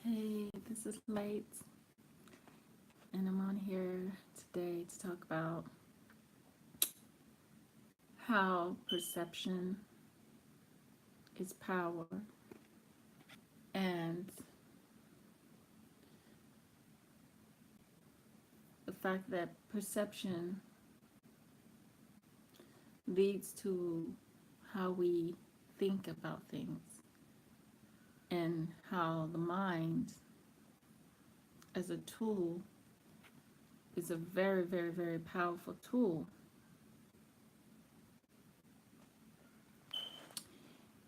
Hey, this is Late, and I'm on here today to talk about how perception is power and the fact that perception leads to how we think about things and how the mind, as a tool, is a very, very, very powerful tool,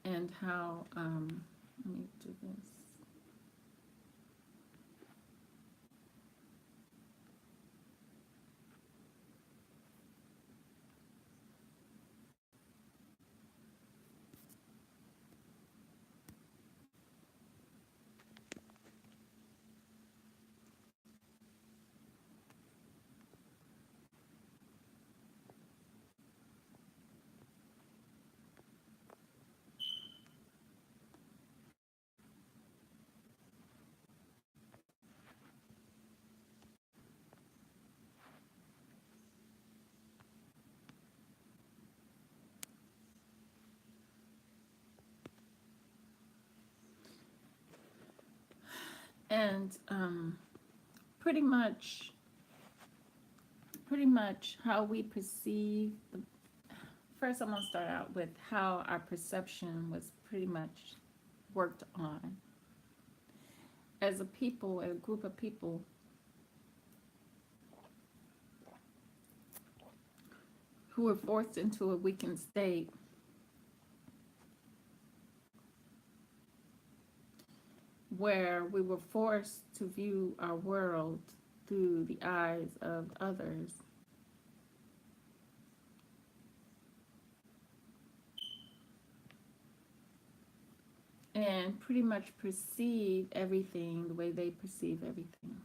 and how, let me do this. And pretty much how we perceive the, first I'm going to start out with how our perception was pretty much worked on as a people, a group of people who were forced into a weakened state where we were forced to view our world through the eyes of others, and pretty much perceive everything the way they perceive everything.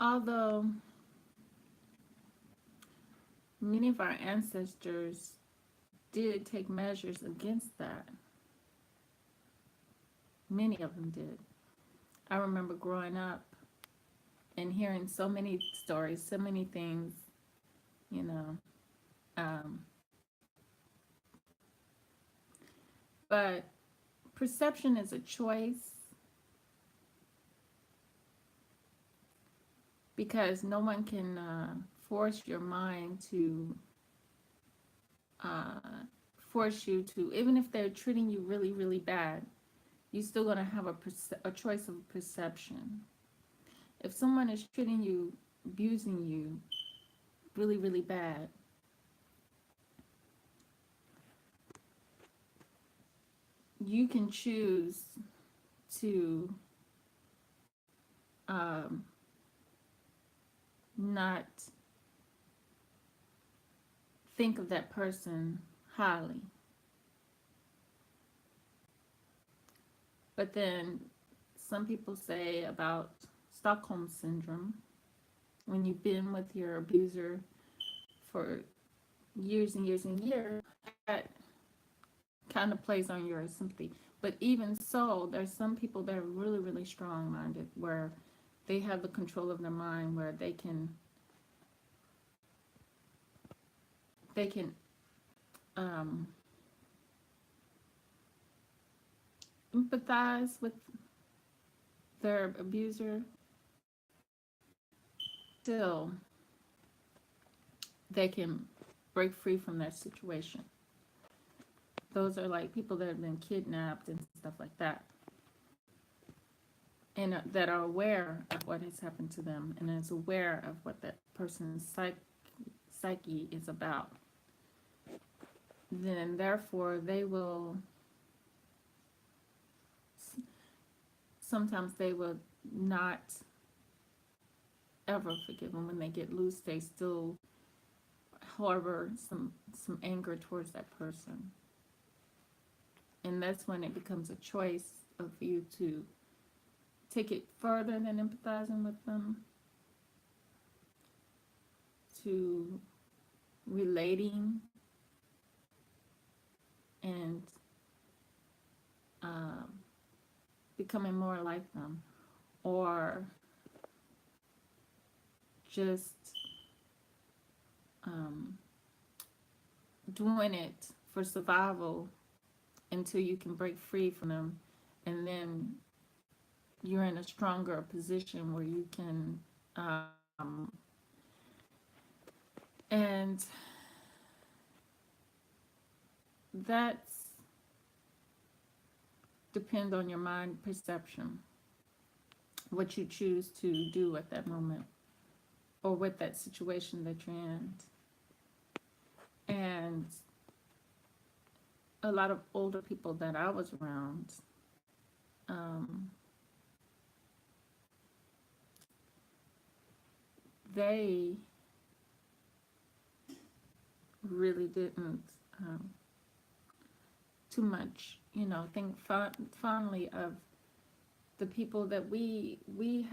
Although many of our ancestors did take measures against that, many of them did. I remember growing up and hearing so many stories, so many things, you know. Um, but perception is a choice because no one can force your mind to uh, force you to, even if they're treating you really, really bad, you're still going to have a choice of perception. If someone is treating you, abusing you really, really bad, you can choose to um, not think of that person highly. But then some people say about Stockholm syndrome, when you've been with your abuser for years and years and years, that kind of plays on your sympathy. But even so, there's some people that are really, really strong minded where they have the control of their mind where they can um, empathize with their abuser. Still, they can break free from that situation. Those are like people that have been kidnapped and stuff like that, and that are aware of what has happened to them and is aware of what that person's psyche is about. Then, therefore, they will sometimes they will not ever forgive them when they get loose. They still harbor some anger towards that person, and that's when it becomes a choice of you to take it further than empathizing with them to relating and um, becoming more like them, or just um, doing it for survival until you can break free from them, and then you're in a stronger position where you can and that's depend on your mind perception, what you choose to do at that moment or with that situation that you're in. And a lot of older people that I was around, um, they really didn't um, too much, think fondly of the people that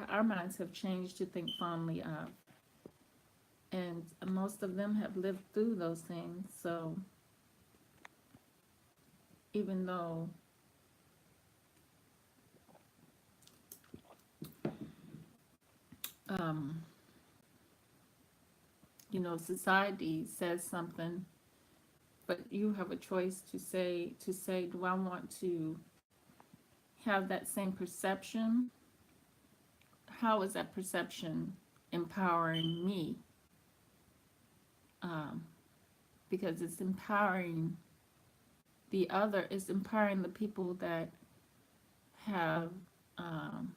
our minds have changed to think fondly of, and most of them have lived through those things. So even though um, society says something, but you have a choice to say, do I want to have that same perception? How is that perception empowering me? Um, because it's empowering it's empowering the people that have um,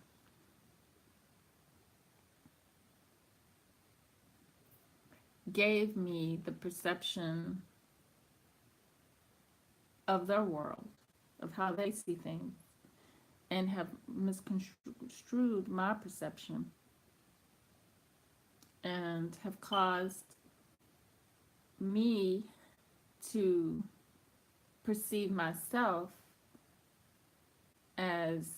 gave me the perception of their world, of how they see things, and have misconstrued my perception and have caused me to perceive myself as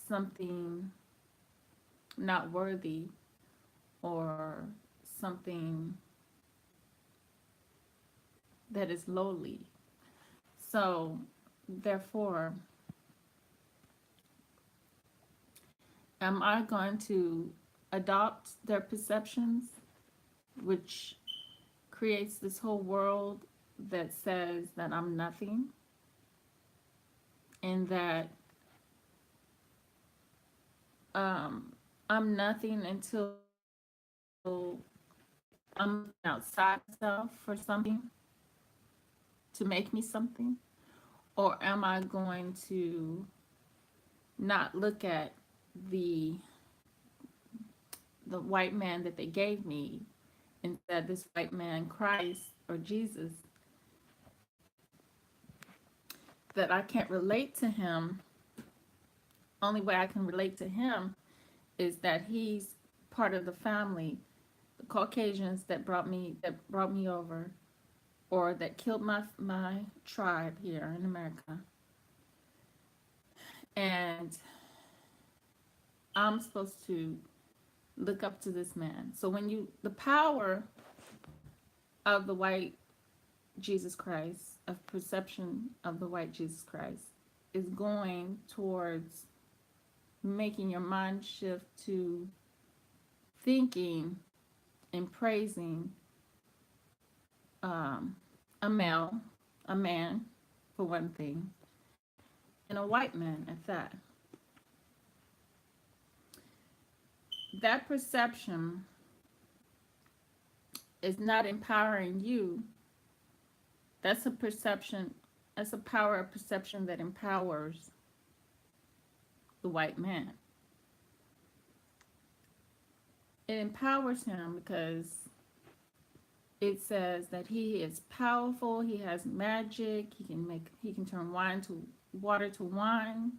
something not worthy, or something that is lowly. So, therefore, am I going to adopt their perceptions, which creates this whole world that says that I'm nothing, and that um, I'm nothing until I'm outside myself for something to make me something? Or am I going to not look at the the white man that they gave me, and said this white man, Christ or Jesus, that I can't relate to him? Only way I can relate to him is that he's part of the family, the Caucasians that brought me over, or that killed my tribe here in America. And I'm supposed to look up to this man. So the power of the white Jesus Christ, of perception of the white Jesus Christ, is going towards making your mind shift to thinking and praising um, a man, for one thing, and a white man at that. That perception is not empowering you. That's a perception, that's a power of perception that empowers the white man. It empowers him because it says that he is powerful, he has magic, he can turn water to wine,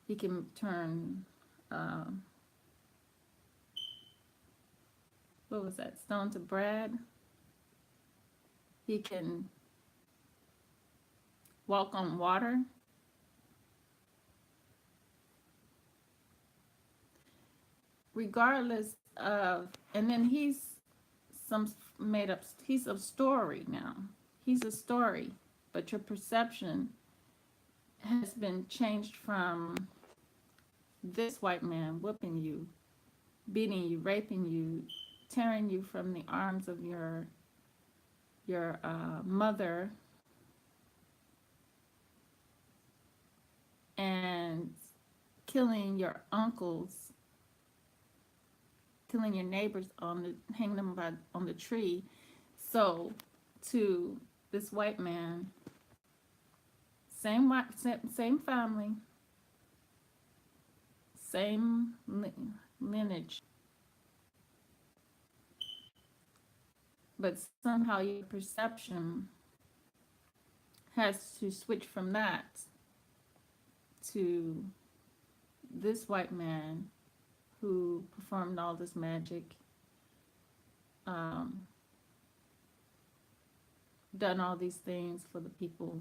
he can turn um, what was that, stone to bread, he can walk on water. Regardless of, and then some made up, he's a story now. He's a story. but your perception has been changed from this white man whooping you, beating you, raping you, tearing you from the arms of your mother, and killing your uncles, killing your neighbors hanging them on the tree. So, to this white man, same family, same lineage, but somehow your perception has to switch from that to this white man who performed all this magic, um, done all these things for the people,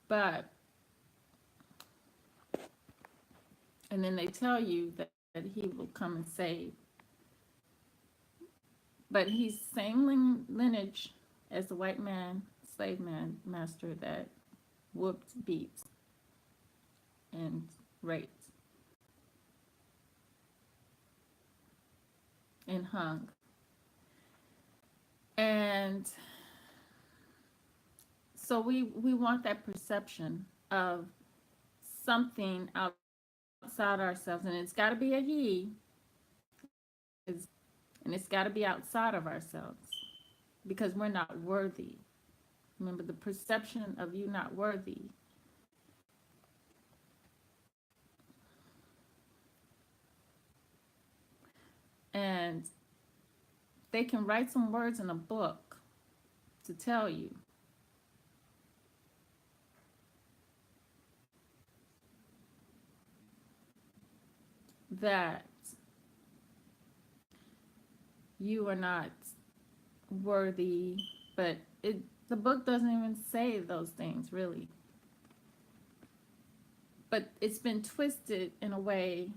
but and then they tell you that he will come and save, but he's same lineage as the white man, slave man master that whooped, beat, and raped and hung. And so we want that perception of something outside ourselves, and it's got to be a he, and it's got to be outside of ourselves because we're not worthy. Remember, the perception of you not worthy. And they can write some words in a book to tell you that you are not worthy, but the book doesn't even say those things really. But it's been twisted in a way,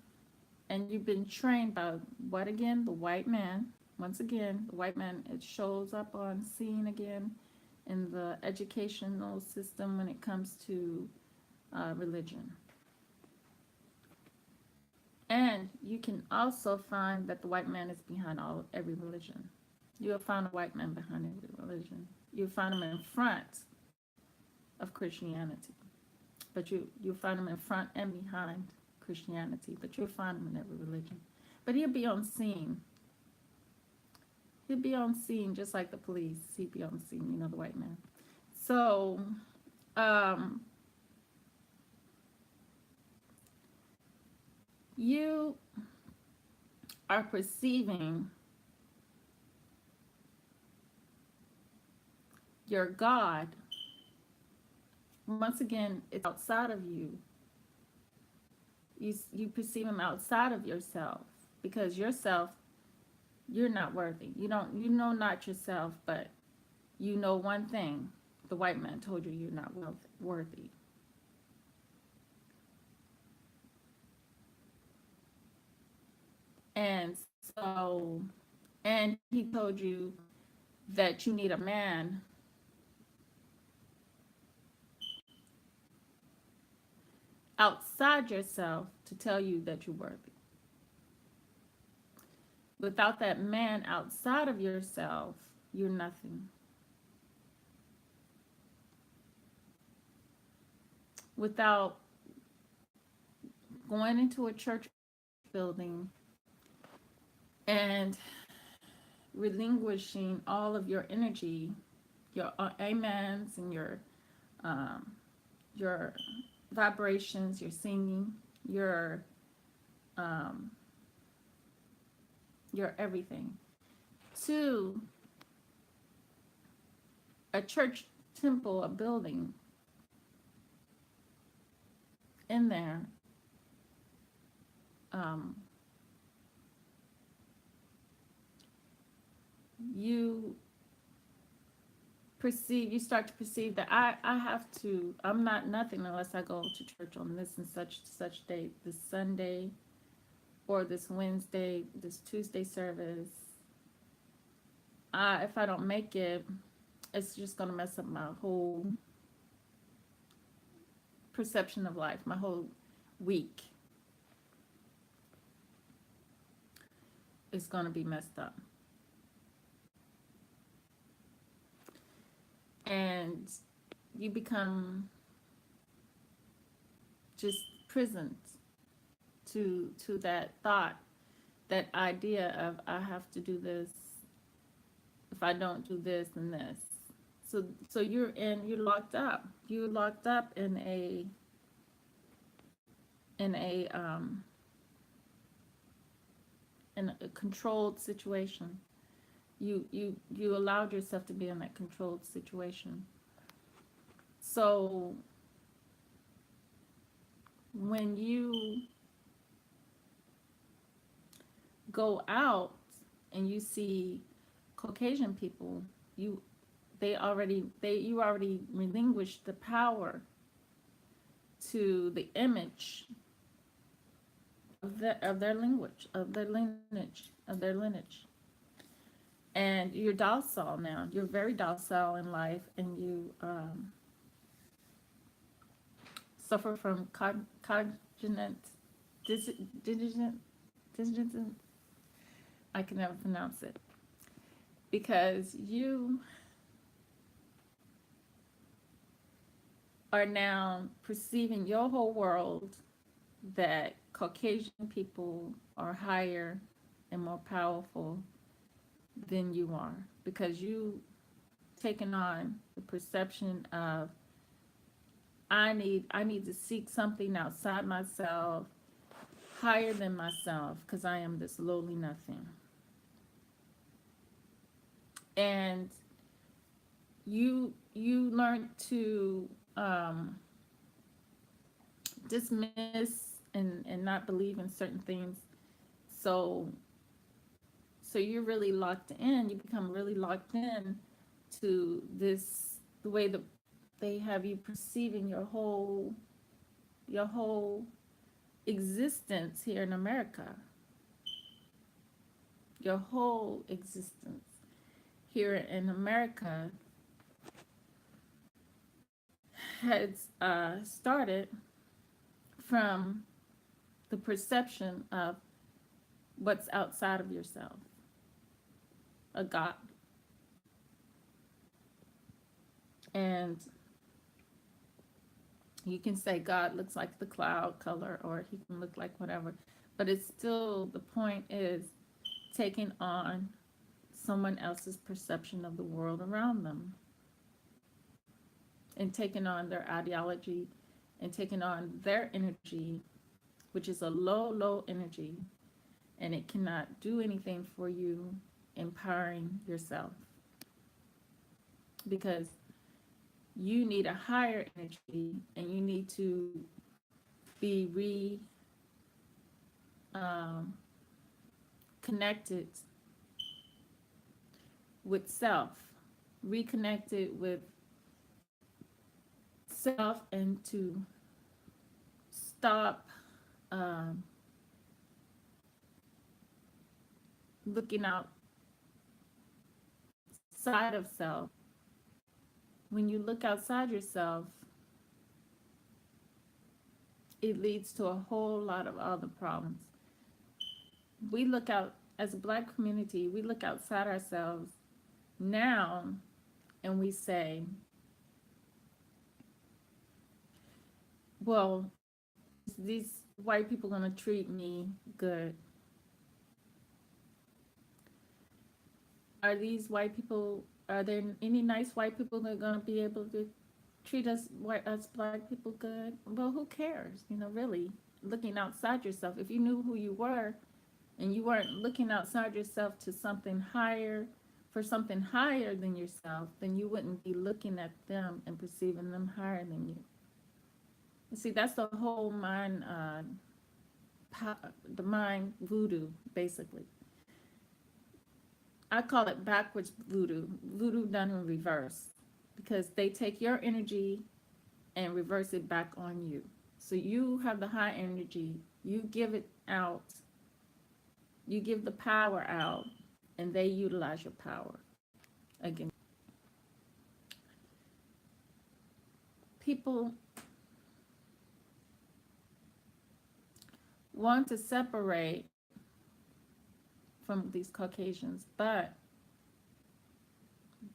and you've been trained by what again? The white man. Once again, the white man, it shows up on scene again in the educational system when it comes to religion. And you can also find that the white man is behind every religion. You'll find a white man behind every religion. You'll find him in front of Christianity. But you'll find him in front and behind Christianity. But you'll find him in every religion. But he'll be on scene. He'll be on scene just like the police. He'll be on scene, the white man. So, you are perceiving your God. Once again, it's outside of you. You perceive him outside of yourself because yourself, you're not worthy. You know not yourself, but you know one thing. The white man told you you're not worthy. And so, and he told you that you need a man outside yourself to tell you that you're worthy. Without that man outside of yourself, you're nothing. Without going into a church building and relinquishing all of your energy, your amens and your vibrations, your singing, your everything, to a church, temple, a building in there, you start to perceive that I'm not nothing unless I go to church on this and such date, this Sunday or this Wednesday, this Tuesday service. If I don't make it, it's just going to mess up my whole perception of life, my whole week is going to be messed up. And you become just prisoned to that thought, that idea of I have to do this. If I don't do this, then this. So you're locked up. You're locked up in a um in a controlled situation. You allowed yourself to be in that controlled situation. So when you go out and you see Caucasian people, you already relinquished the power to the image of their language, of their lineage. And you're docile now. You're very docile in life, and you suffer from cognate dissonance. I can never pronounce it, because you are now perceiving your whole world that Caucasian people are higher and more powerful than you are, because you taken on the perception of I need to seek something outside myself, higher than myself, because I am this lowly nothing. And you learn to dismiss and not believe in certain things. So you're really locked in. You become really locked in to this, the way that they have you perceiving your whole existence here in America. Your whole existence here in America has started from the perception of what's outside of yourself, a God. And you can say God looks like the cloud color, or he can look like whatever, but it's still, the point is taking on someone else's perception of the world around them, and taking on their ideology, and taking on their energy, which is a low energy, and it cannot do anything for you empowering yourself, because you need a higher energy, and you need to be connected with self, reconnected with self, and to stop looking outside of self. When you look outside yourself, it leads to a whole lot of other problems. We look out, as a Black community, we look outside ourselves now, and we say, well, these white people going to treat me good? Are these white people, are there any nice white people that are going to be able to treat us Black people good? Well, who cares? Really, looking outside yourself. If you knew who you were, and you weren't looking outside yourself to something higher, for something higher than yourself, then you wouldn't be looking at them and perceiving them higher than you. You see, that's the whole mind, the mind voodoo, basically. I call it backwards voodoo done in reverse, because they take your energy and reverse it back on you. So you have the high energy, you give it out, you give the power out, and they utilize your power again. people want to separate from these Caucasians, but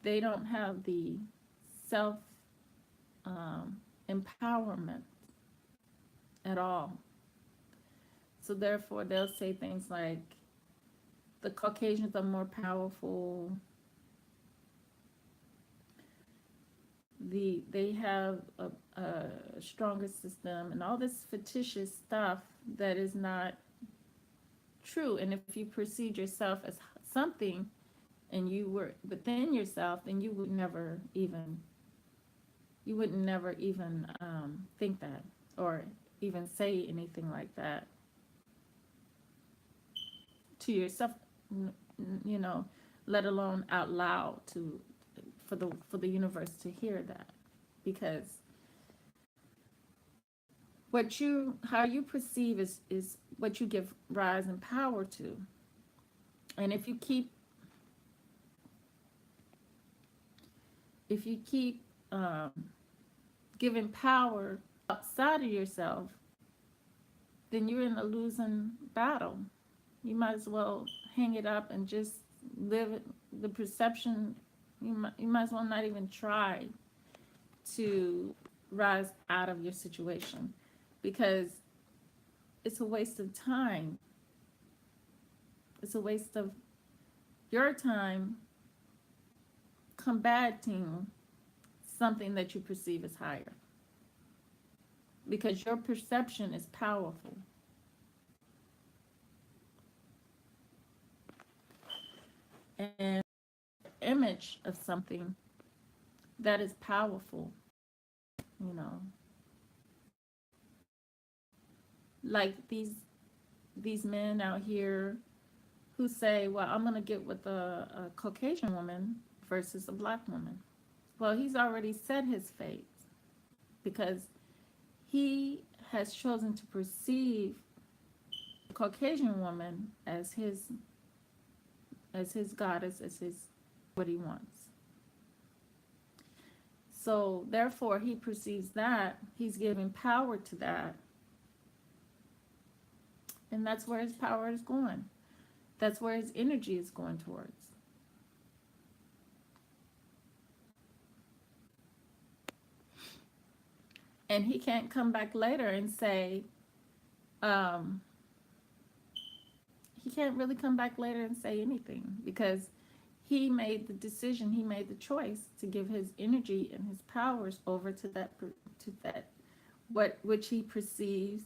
they don't have the self empowerment at all. So therefore, they'll say things like the Caucasians are more powerful. They have a stronger system and all this fictitious stuff that is not true. And if you perceive yourself as something and you were within yourself, then you would never even think that or even say anything like that to yourself, you know, let alone out loud to for the universe to hear that, because how you perceive is what you give rise and power to. And if you keep giving power outside of yourself, then you're in a losing battle. You might as well hang it up and just live the perception. You might as well not even try to rise out of your situation, because it's a waste of time. It's a waste of your time combating something that you perceive as higher, because your perception is powerful. And image of something that is powerful, you know, like these men out here who say, well, I'm going to get with a Caucasian woman versus a black woman. Well, he's already set his fate, because he has chosen to perceive the Caucasian woman as his goddess, as his what he wants. So therefore he perceives that, he's giving power to that, and that's where his power is going. That's where his energy is going towards. And he can't come back later and say, he can't really come back later and say anything, because he made the decision, he made the choice to give his energy and his powers over to that which he perceives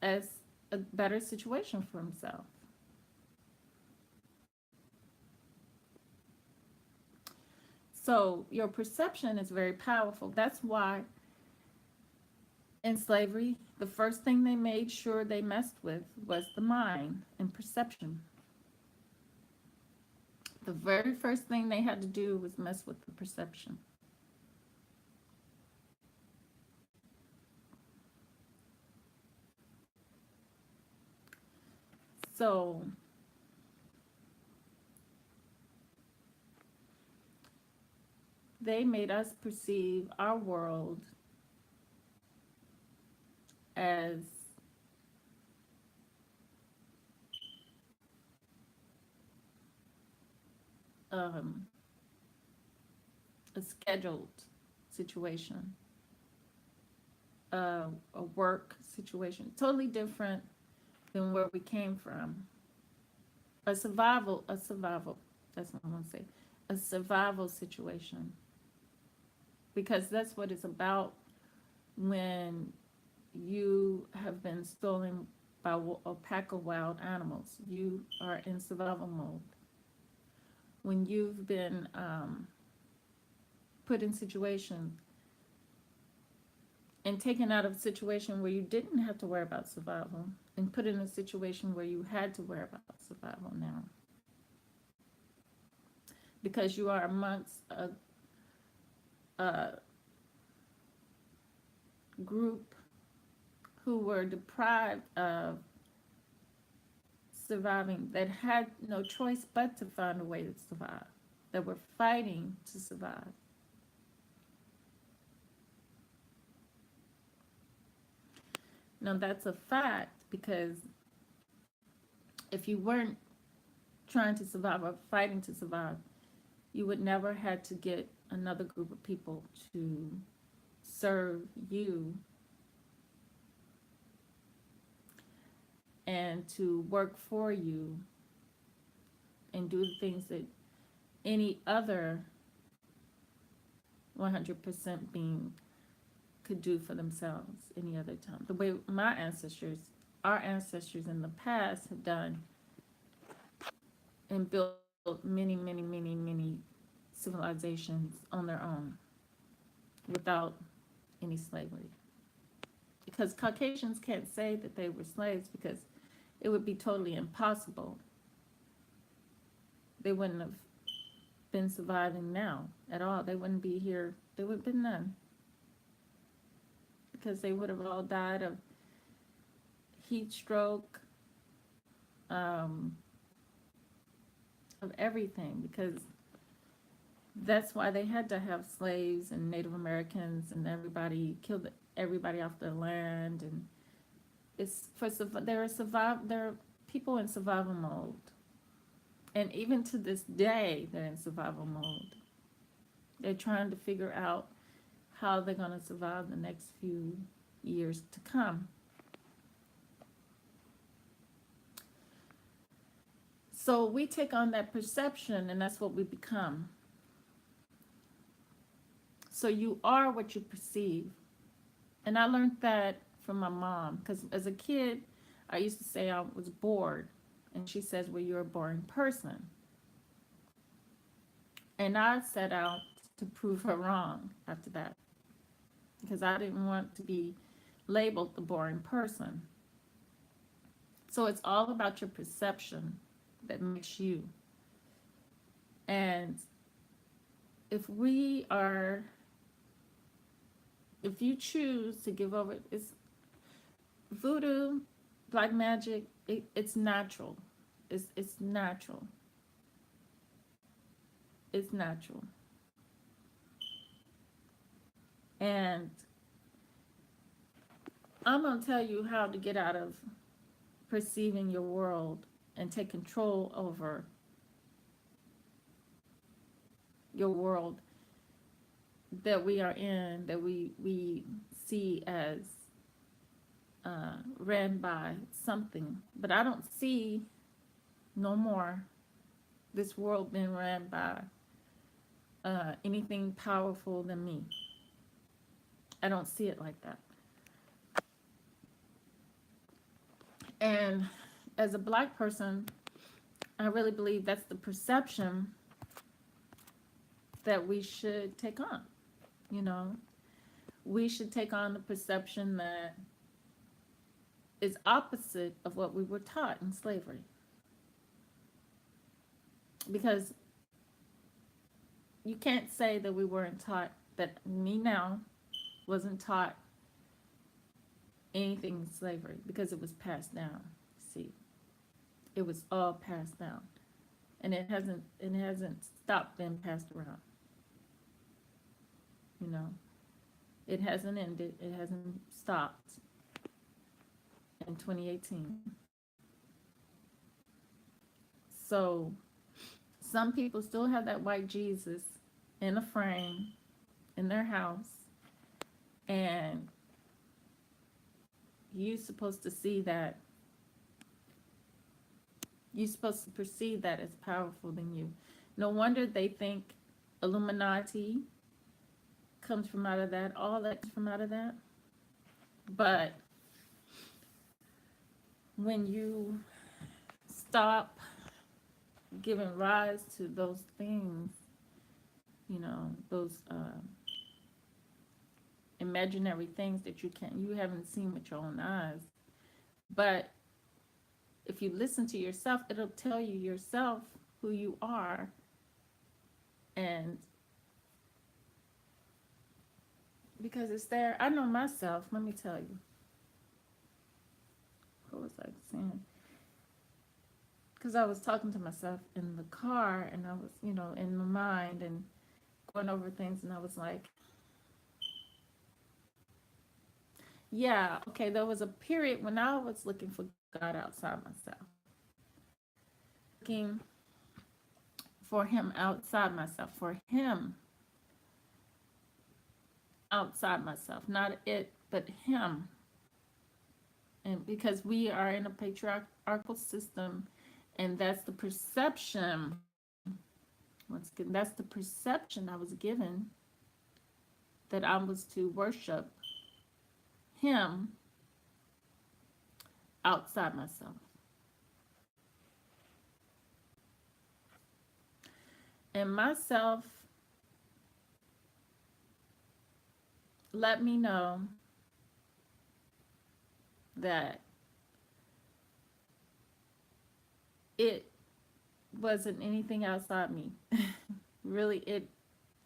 as a better situation for himself. So your perception is very powerful. That's why in slavery, the first thing they made sure they messed with was the mind and perception. The very first thing they had to do was mess with the perception. So they made us perceive our world as a scheduled situation, a work situation, totally different than where we came from. A survival, that's what I'm going to say, a survival situation. Because that's what it's about when you have been stolen by a pack of wild animals. You are in survival mode. When you've been put in situations and taken out of a situation where you didn't have to worry about survival, and put in a situation where you had to worry about survival now, because you are amongst a group who were deprived of surviving, that had no choice but to find a way to survive, that were fighting to survive. Now, that's a fact because if you weren't trying to survive or fighting to survive, you would never had to get another group of people to serve you and to work for you and do the things that any other 100% being could do for themselves any other time. The way our ancestors in the past have done and built many, many, many, many civilizations on their own without any slavery. Because Caucasians can't say that they were slaves because it would be totally impossible. They wouldn't have been surviving now at all. They wouldn't be here. There would have been none. Because they would have all died of heat stroke, of everything. Because that's why they had to have slaves and Native Americans and everybody killed everybody off their land. And it's for they're people in survival mode. And even to this day, they're in survival mode. They're trying to figure out how they're going to survive the next few years to come. So we take on that perception, and that's what we become. So you are what you perceive. And I learned that from my mom, because as a kid, I used to say I was bored. And she says, well, you're a boring person. And I set out to prove her wrong after that. Because I didn't want to be labeled the boring person. So it's all about your perception that makes you. And if you choose to give over, it's voodoo, black magic, it's natural. It's natural. It's natural. And I'm going to tell you how to get out of perceiving your world and take control over your world that we are in, that we see as ran by something. But I don't see no more this world being ran by anything powerful than me. I don't see it like that. And as a black person, I really believe that's the perception that we should take on. You know, we should take on the perception that is opposite of what we were taught in slavery. Because you can't say that we weren't taught, that me now wasn't taught anything in slavery, because it was passed down. See, it was all passed down, and it hasn't stopped being passed around. You know, it hasn't ended. It hasn't stopped in 2018. So some people still have that white Jesus in a frame in their house, and you're supposed to see that. You're supposed to perceive that as powerful than you. No wonder they think Illuminati comes from out of that, all that comes from out of that. But when you stop giving rise to those things, you know, those imaginary things that you haven't seen with your own eyes. But if you listen to yourself, it'll tell you yourself who you are. And because it's there, I know myself, let me tell you. What was I saying? Because I was talking to myself in the car, and I was, you know, in my mind and going over things, and I was like, Yeah, okay, there was a period when I was looking for God outside myself, looking for Him outside myself, for Him outside myself, not it, but Him. And because we are in a patriarchal system, and that's the perception, once again, that's the perception I was given, that I was to worship Him outside myself. And myself let me know that it wasn't anything outside me. Really, it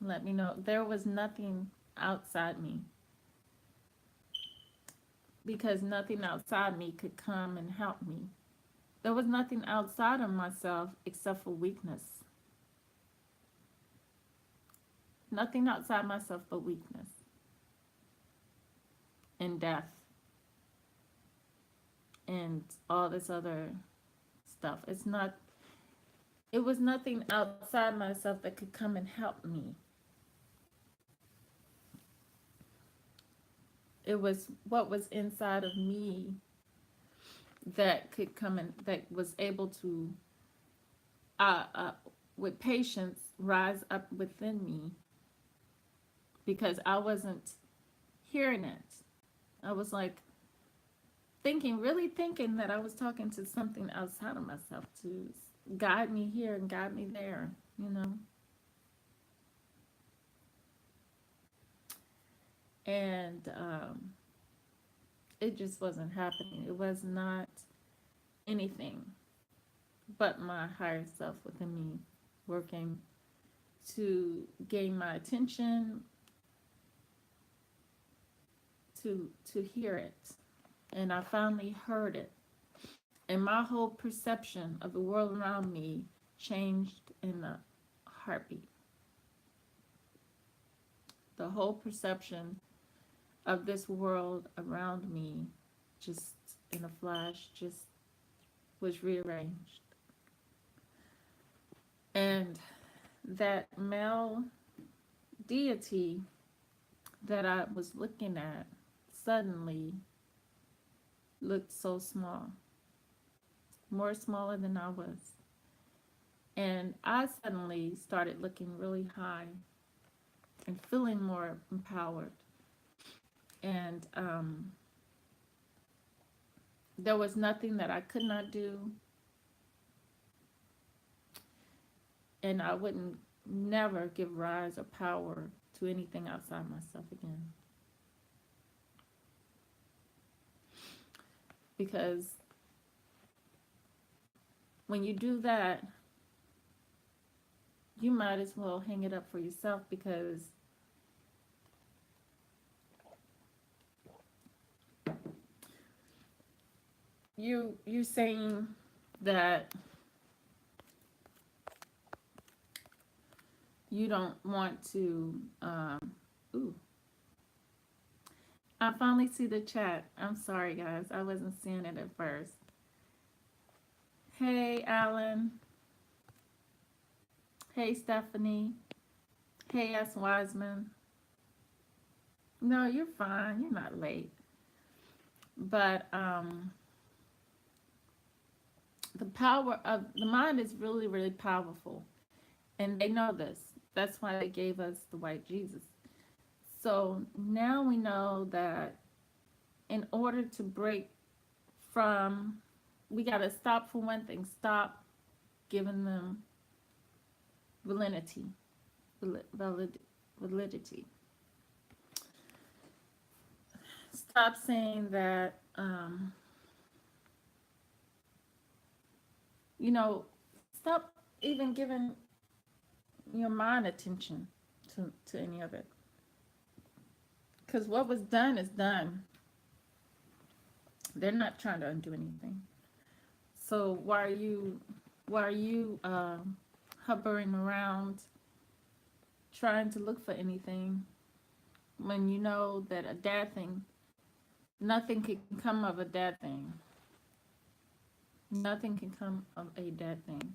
let me know there was nothing outside me, because nothing outside me could come and help me. There was nothing outside of myself except for weakness. Nothing outside myself but weakness and death and all this other stuff. It was nothing outside myself that could come and help me. It was what was inside of me that could come and that was able to, uh, uh, with patience, rise up within me, because I wasn't hearing it. I was like thinking, really thinking that I was talking to something outside of myself to guide me here and guide me there, you know? And it just wasn't happening. It was not anything but my higher self within me working to gain my attention, to hear it. And I finally heard it. And my whole perception of the world around me changed in a heartbeat. The whole perception of this world around me, just in a flash, just was rearranged. And that male deity that I was looking at suddenly looked so small, more smaller than I was. And I suddenly started looking really high and feeling more empowered. And there was nothing that I could not do, and I wouldn't never give rise or power to anything outside myself again. Because when you do that, you might as well hang it up for yourself, because you're saying that you don't want to ooh, I finally see the chat. I'm sorry guys, I wasn't seeing it at first. Hey Alan. Hey Stephanie. Hey S Wiseman. No, you're fine, you're not late. But the power of the mind is really, really powerful. And they know this. That's why they gave us the white Jesus. So now we know that in order to break from, we got to stop, for one thing, stop giving them validity. Validity. Stop saying that, stop even giving your mind attention to any of it. Because what was done is done. They're not trying to undo anything. So why are you hovering around trying to look for anything when you know that a dad thing Nothing can come of a dad thing. Nothing can come of a dad thing,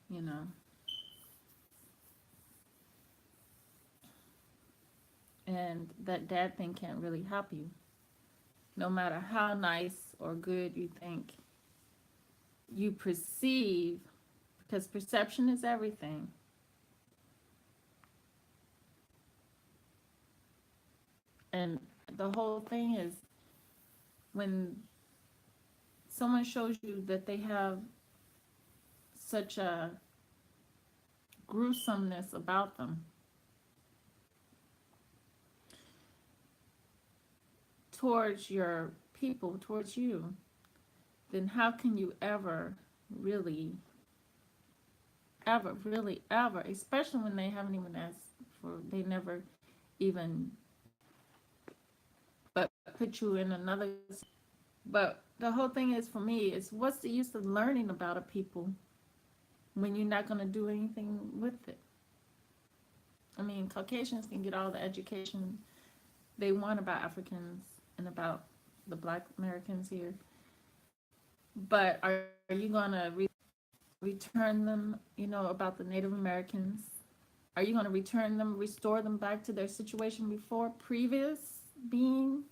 you know. And that dad thing can't really help you, no matter how nice or good you think you perceive, because perception is everything. And the whole thing is when someone shows you that they have such a gruesomeness about them towards your people, towards you, then how can you ever really, ever, really, ever, especially when they haven't even asked for, they never even but put you in another. But the whole thing is for me is what's the use of learning about a people when you're not going to do anything with it? I mean, Caucasians can get all the education they want about Africans and about the Black Americans here, but are you going to return them, about the Native Americans? Are you going to return them, restore them back to their situation before, previous being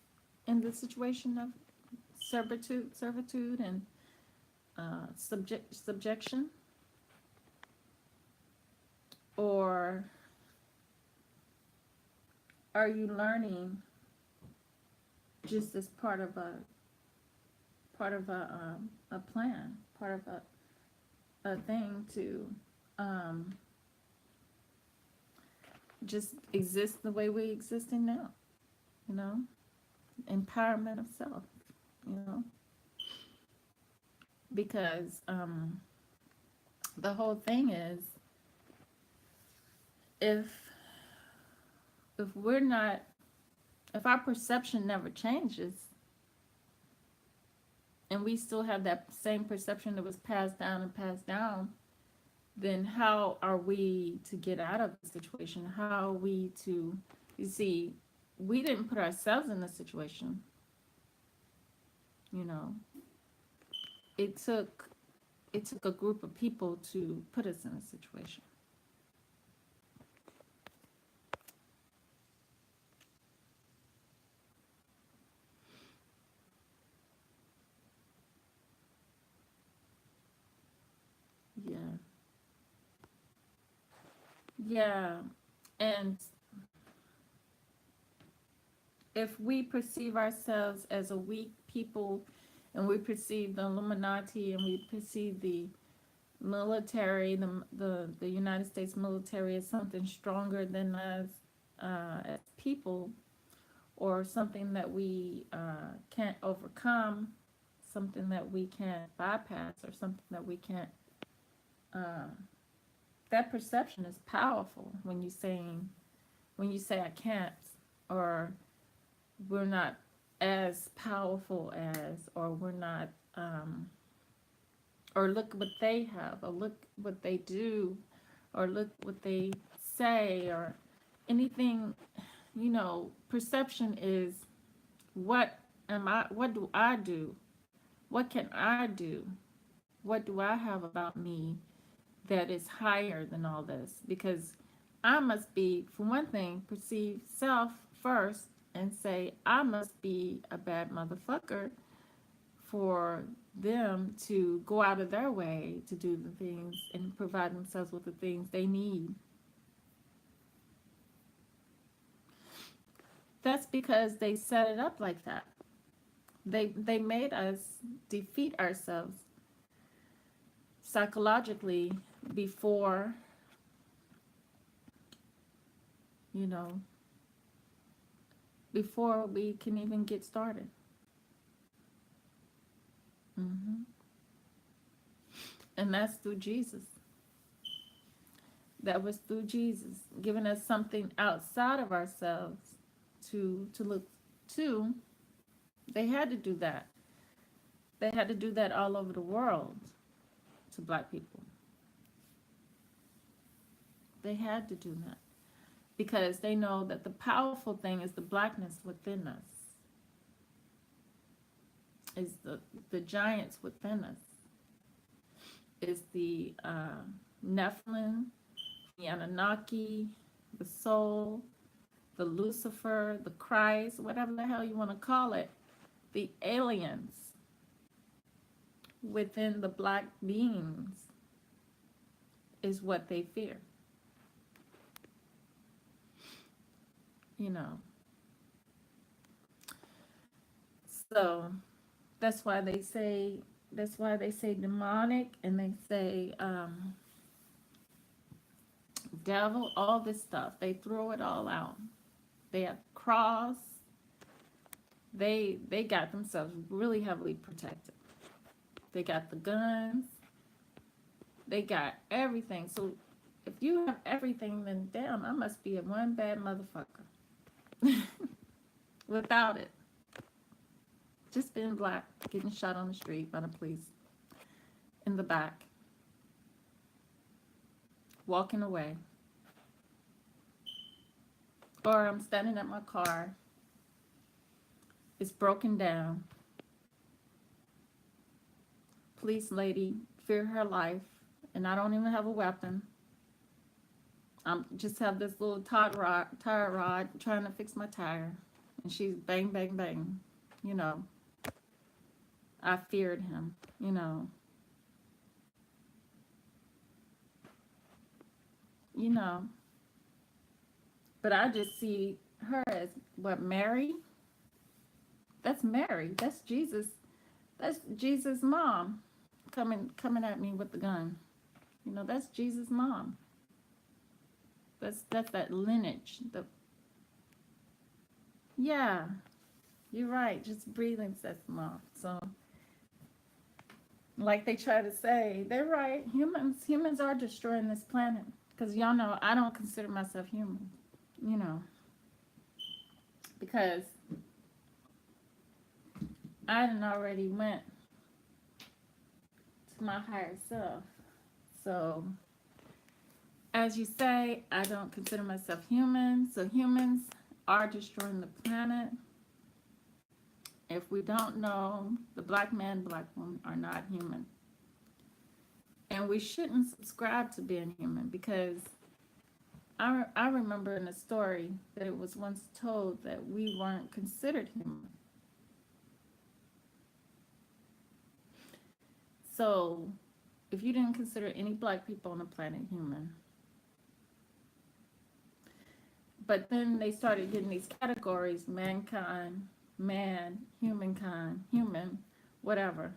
in the situation of servitude and subjection? Or are you learning just as part of a plan, part of a thing to um, just exist the way we existing now, you know, empowerment of self, you know, because the whole thing is if we're not, if our perception never changes and we still have that same perception that was passed down and passed down, then how are we to get out of the situation? How are we to, you see, we didn't put ourselves in the situation, you know. It took a group of people to put us in a situation. Yeah. Yeah. And if we perceive ourselves as a weak people and we perceive the Illuminati and we perceive the military, the United States military as something stronger than us as people, or something that we can't overcome, something that we can't bypass, or something that we can't. Uh, that perception is powerful when you say I can't, or we're not as powerful as, or we're not, or look what they have, or look what they do, or look what they say, or anything. Perception is what do I do? What can I do? What do I have about me that is higher than all this? Because I must be, for one thing, perceive self first and say, I must be a bad motherfucker for them to go out of their way to do the things and provide themselves with the things they need. That's because they set it up like that. They made us defeat ourselves psychologically before, you know, before we can even get started. hmm And that's through Jesus. That was through Jesus, giving us something outside of ourselves to look to. They had to do that. They had to do that all over the world to Black people. They had to do that because they know that the powerful thing is the Blackness within us. is the giants within us, is the Nephilim, the Anunnaki, the soul, the Lucifer, the Christ, whatever the hell you want to call it, the aliens within the black beings is what they fear. You know. So that's why they say demonic, and they say devil, all this stuff. They throw it all out. They have cross. They got themselves really heavily protected. They got the guns. They got everything. So if you have everything, then damn, I must be a one bad motherfucker. Without it. Just being black, getting shot on the street by the police, in the back, walking away. Or I'm standing at my car, it's broken down. Police lady fear her life, and I don't even have a weapon. I'm just have this little tire rod trying to fix my tire, and she's bang, bang, bang. You know, I feared him. You know. You know. But I just see her as what, Mary? That's Mary. That's Jesus. That's Jesus' mom coming at me with the gun. You know, that's Jesus' mom. That's that lineage. Yeah, you're right. Just breathing sets them off. So, like they try to say, they're right. Humans are destroying this planet. Because y'all know I don't consider myself human. You know, because I done already went to my higher self. So, as you say, I don't consider myself human. So humans are destroying the planet. If we don't know, the black man, black woman are not human. And we shouldn't subscribe to being human, because I remember in a story that it was once told that we weren't considered human. So if you didn't consider any black people on the planet human, but then they started getting these categories: mankind, man, humankind, human, whatever.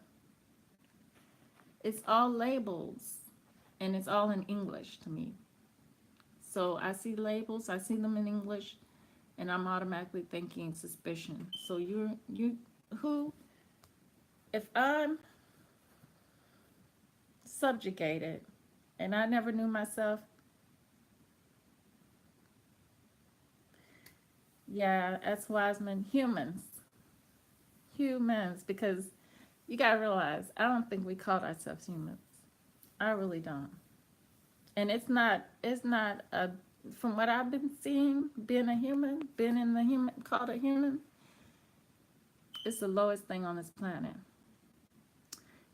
It's all labels, and it's all in English to me. So I see labels, I see them in English, and I'm automatically thinking suspicion. So you who, if I'm subjugated and I never knew myself, yeah, as Wiseman, humans, because you gotta realize, I don't think we called ourselves humans. I really don't. And it's not a, from what I've been seeing, being a human, being in the human, called a human, it's the lowest thing on this planet.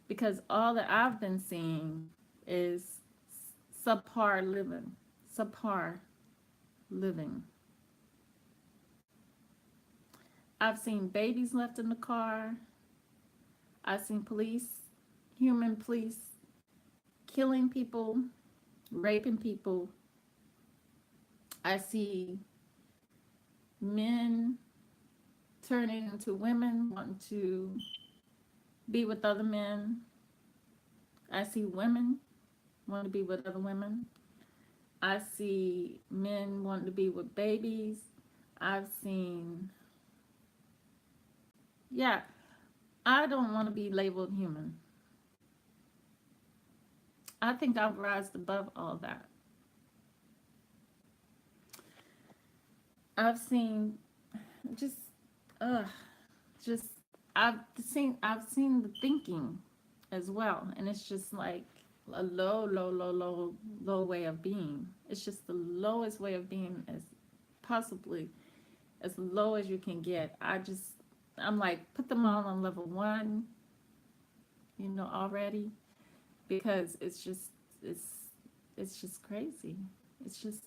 Because all that I've been seeing is subpar living, subpar living. I've seen babies left in the car. I've seen police, human police, killing people, raping people. I see men turning into women, wanting to be with other men. I see women wanting to be with other women. I see men wanting to be with babies. I've seen, yeah, I don't want to be labeled human. I think I've rised above all that. I've seen just, uh, just I've seen the thinking as well, and it's just like a low way of being. It's just the lowest way of being, as possibly as low as you can get. I just I'm like, put them all on level one, already, because it's it's just crazy. It's just,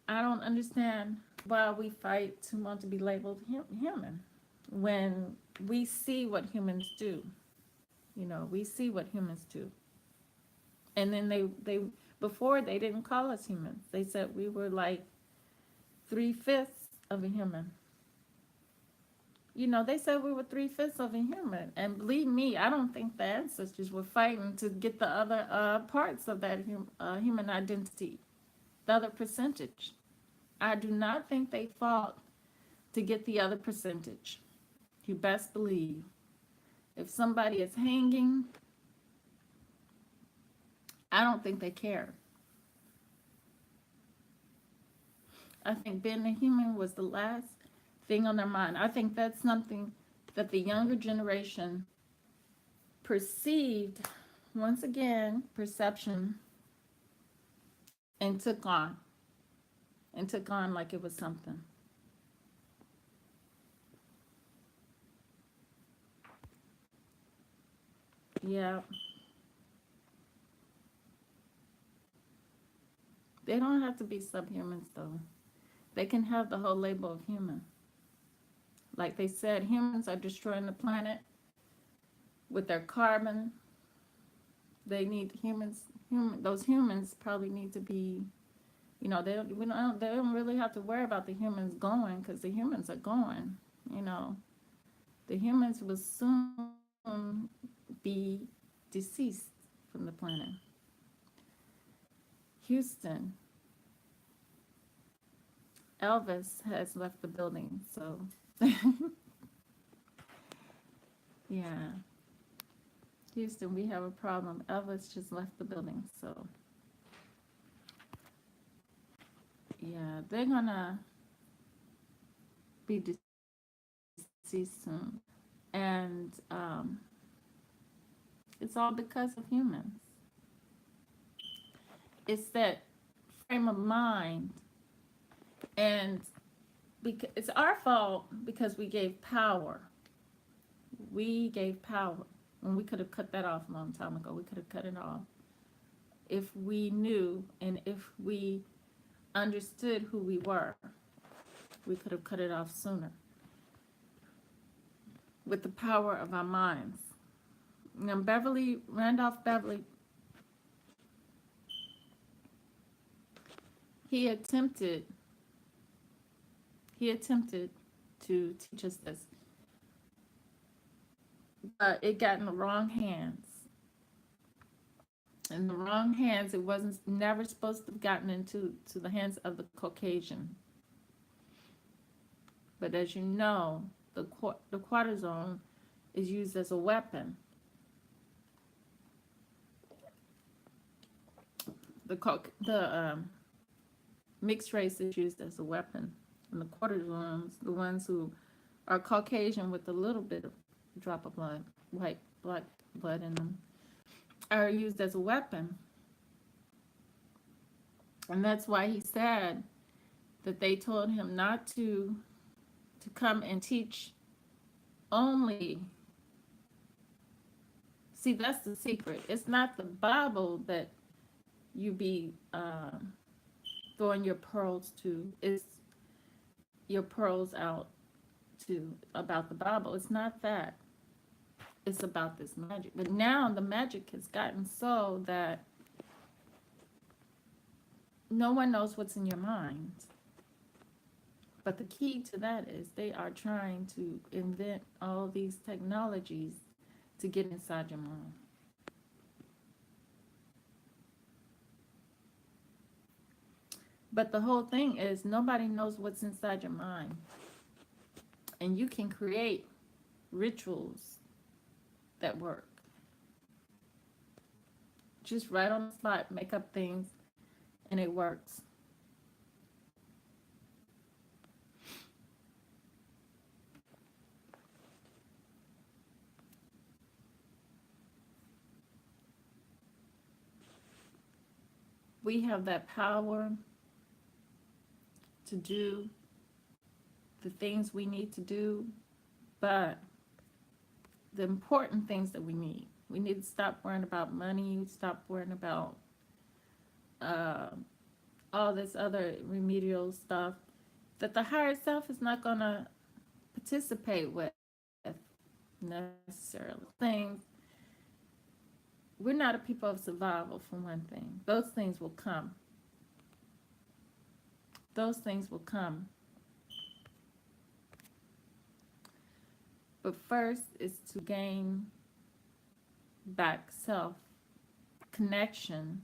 I don't understand why we fight to want to be labeled human when we see what humans do. We see what humans do. And then they before they didn't call us humans. They said we were like 3/5 of a human. They said we were 3/5 of a human. And believe me, I don't think the ancestors were fighting to get the other parts of that human identity, the other percentage. I do not think they fought to get the other percentage. You best believe. If somebody is hanging, I don't think they care. I think being a human was the last thing on their mind. I think that's something that the younger generation perceived, once again, perception, and took on like it was something. Yeah, they don't have to be subhumans though. They can have the whole label of human. Like they said, humans are destroying the planet with their carbon. They need humans. Those humans probably need to be. They don't really have to worry about the humans going because the humans are going. You know, the humans will soon be deceased from the planet. Houston, Elvis has left the building, so yeah. Houston, we have a problem. Elvis just left the building, so yeah, they're gonna be deceased soon, and it's all because of humans. It's that frame of mind, and it's our fault because we gave power. We gave power when we could have cut that off a long time ago. We could have cut it off if we knew and if we understood who we were. We could have cut it off sooner with the power of our minds. Randolph Beverly, he attempted he attempted to teach us this, but it got in the wrong hands. In the wrong hands, it wasn't never supposed to have gotten into the hands of the Caucasian. But as you know, the cortisone is used as a weapon. The mixed race is used as a weapon, and the cortisones, the ones who are Caucasian with a little bit of drop of blood, white black blood in them, are used as a weapon. And that's why he said that they told him not to come and teach only. See, that's the secret. It's not the Bible that you be throwing your pearls to. It's your pearls out to about the Bible. It's not that. It's about this magic. But now the magic has gotten so that no one knows what's in your mind. But the key to that is they are trying to invent all these technologies to get inside your mind. But the whole thing is nobody knows what's inside your mind. And you can create rituals that work. Just right on the spot, make up things, and it works. We have that power to do the things we need to do, but the important things that we need. We need to stop worrying about money, stop worrying about uh, all this other remedial stuff that the higher self is not going to participate with necessarily. Things, we're not a people of survival, for one thing. Those things will come. Those things will come. But first is to gain back self connection,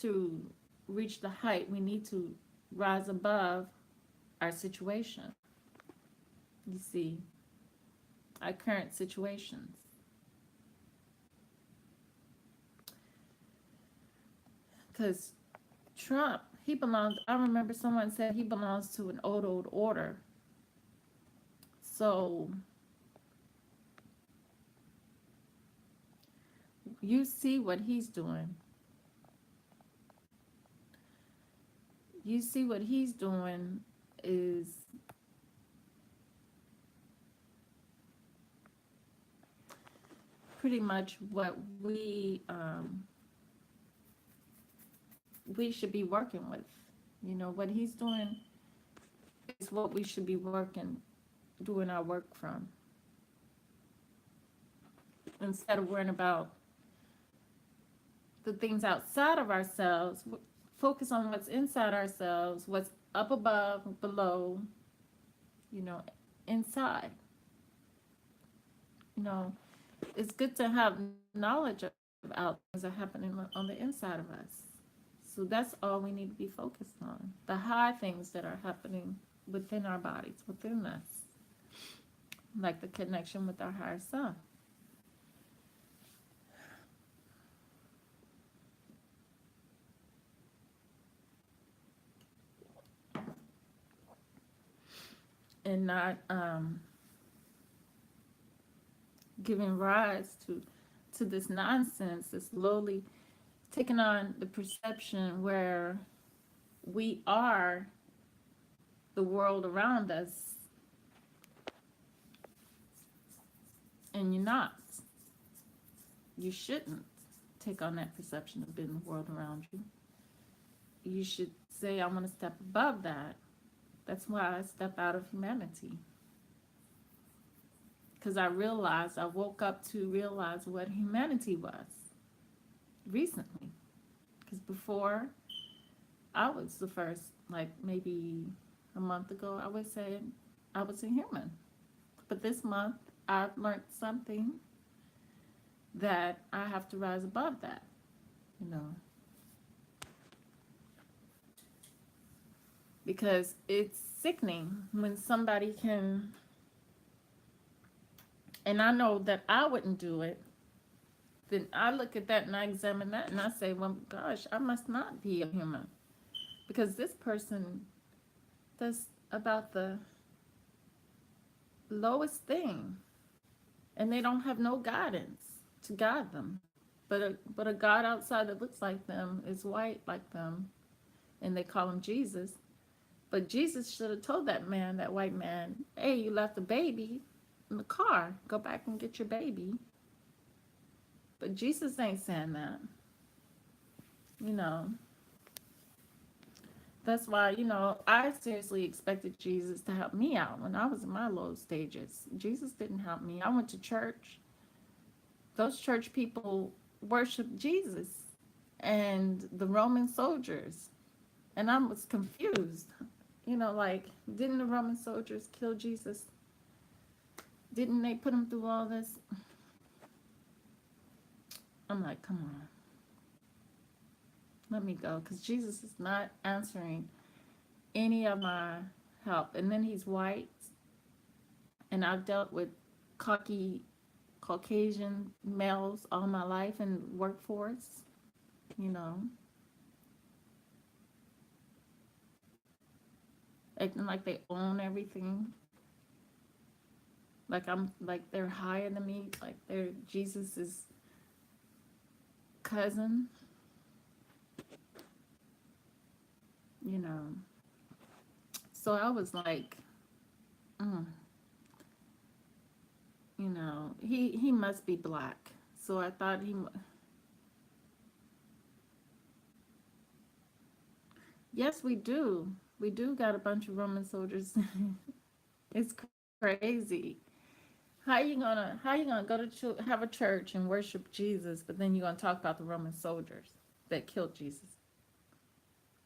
to reach the height. We need to rise above our situation. You see, our current situations. Because Trump, he belongs, I remember someone said he belongs to an old order. So you see what he's doing. You see what he's doing is pretty much what we should be working with. You know, what he's doing is what we should be doing our work from. Instead of worrying about the things outside of ourselves, focus on what's inside ourselves, what's up above, below, you know, inside. You know, it's good to have knowledge about things that are happening on the inside of us. So that's all we need to be focused on. The high things that are happening within our bodies, within us. Like the connection with our higher self. And not giving rise to this nonsense that's slowly taking on the perception where we are the world around us, and you're not. You shouldn't take on that perception of being the world around you. You should say, I want to step above that. That's why I step out of humanity. Because I woke up to realize what humanity was recently. Because before, I was the first, like maybe a month ago, I would say I was a human. But this month, I've learned something that I have to rise above that, you know. Because it's sickening when somebody can, and I know that I wouldn't do it, then I look at that and I examine that and I say, well, gosh, I must not be a human. Because this person does about the lowest thing, and they don't have no guidance to guide them. But a God outside that looks like them, is white like them, and they call him Jesus. But Jesus should have told that man, that white man, hey, you left the baby in the car. Go back and get your baby. But Jesus ain't saying that. You know. That's why, you know, I seriously expected Jesus to help me out when I was in my low stages. Jesus didn't help me. I went to church. Those church people worshiped Jesus and the Roman soldiers. And I was confused. You know, like, didn't the Roman soldiers kill Jesus? Didn't they put him through all this? I'm like, come on. Let me go. Because Jesus is not answering any of my help. And then he's white. And I've dealt with cocky Caucasian males all my life in workforce. You know. Acting like they own everything. Like they're higher than me, like they're Jesus's cousin. you know. So I was like, mm, he must be black. So I thought yes, we do. We do got a bunch of Roman soldiers. It's crazy. How you gonna go to have a church and worship Jesus, but then you're gonna talk about the Roman soldiers that killed Jesus?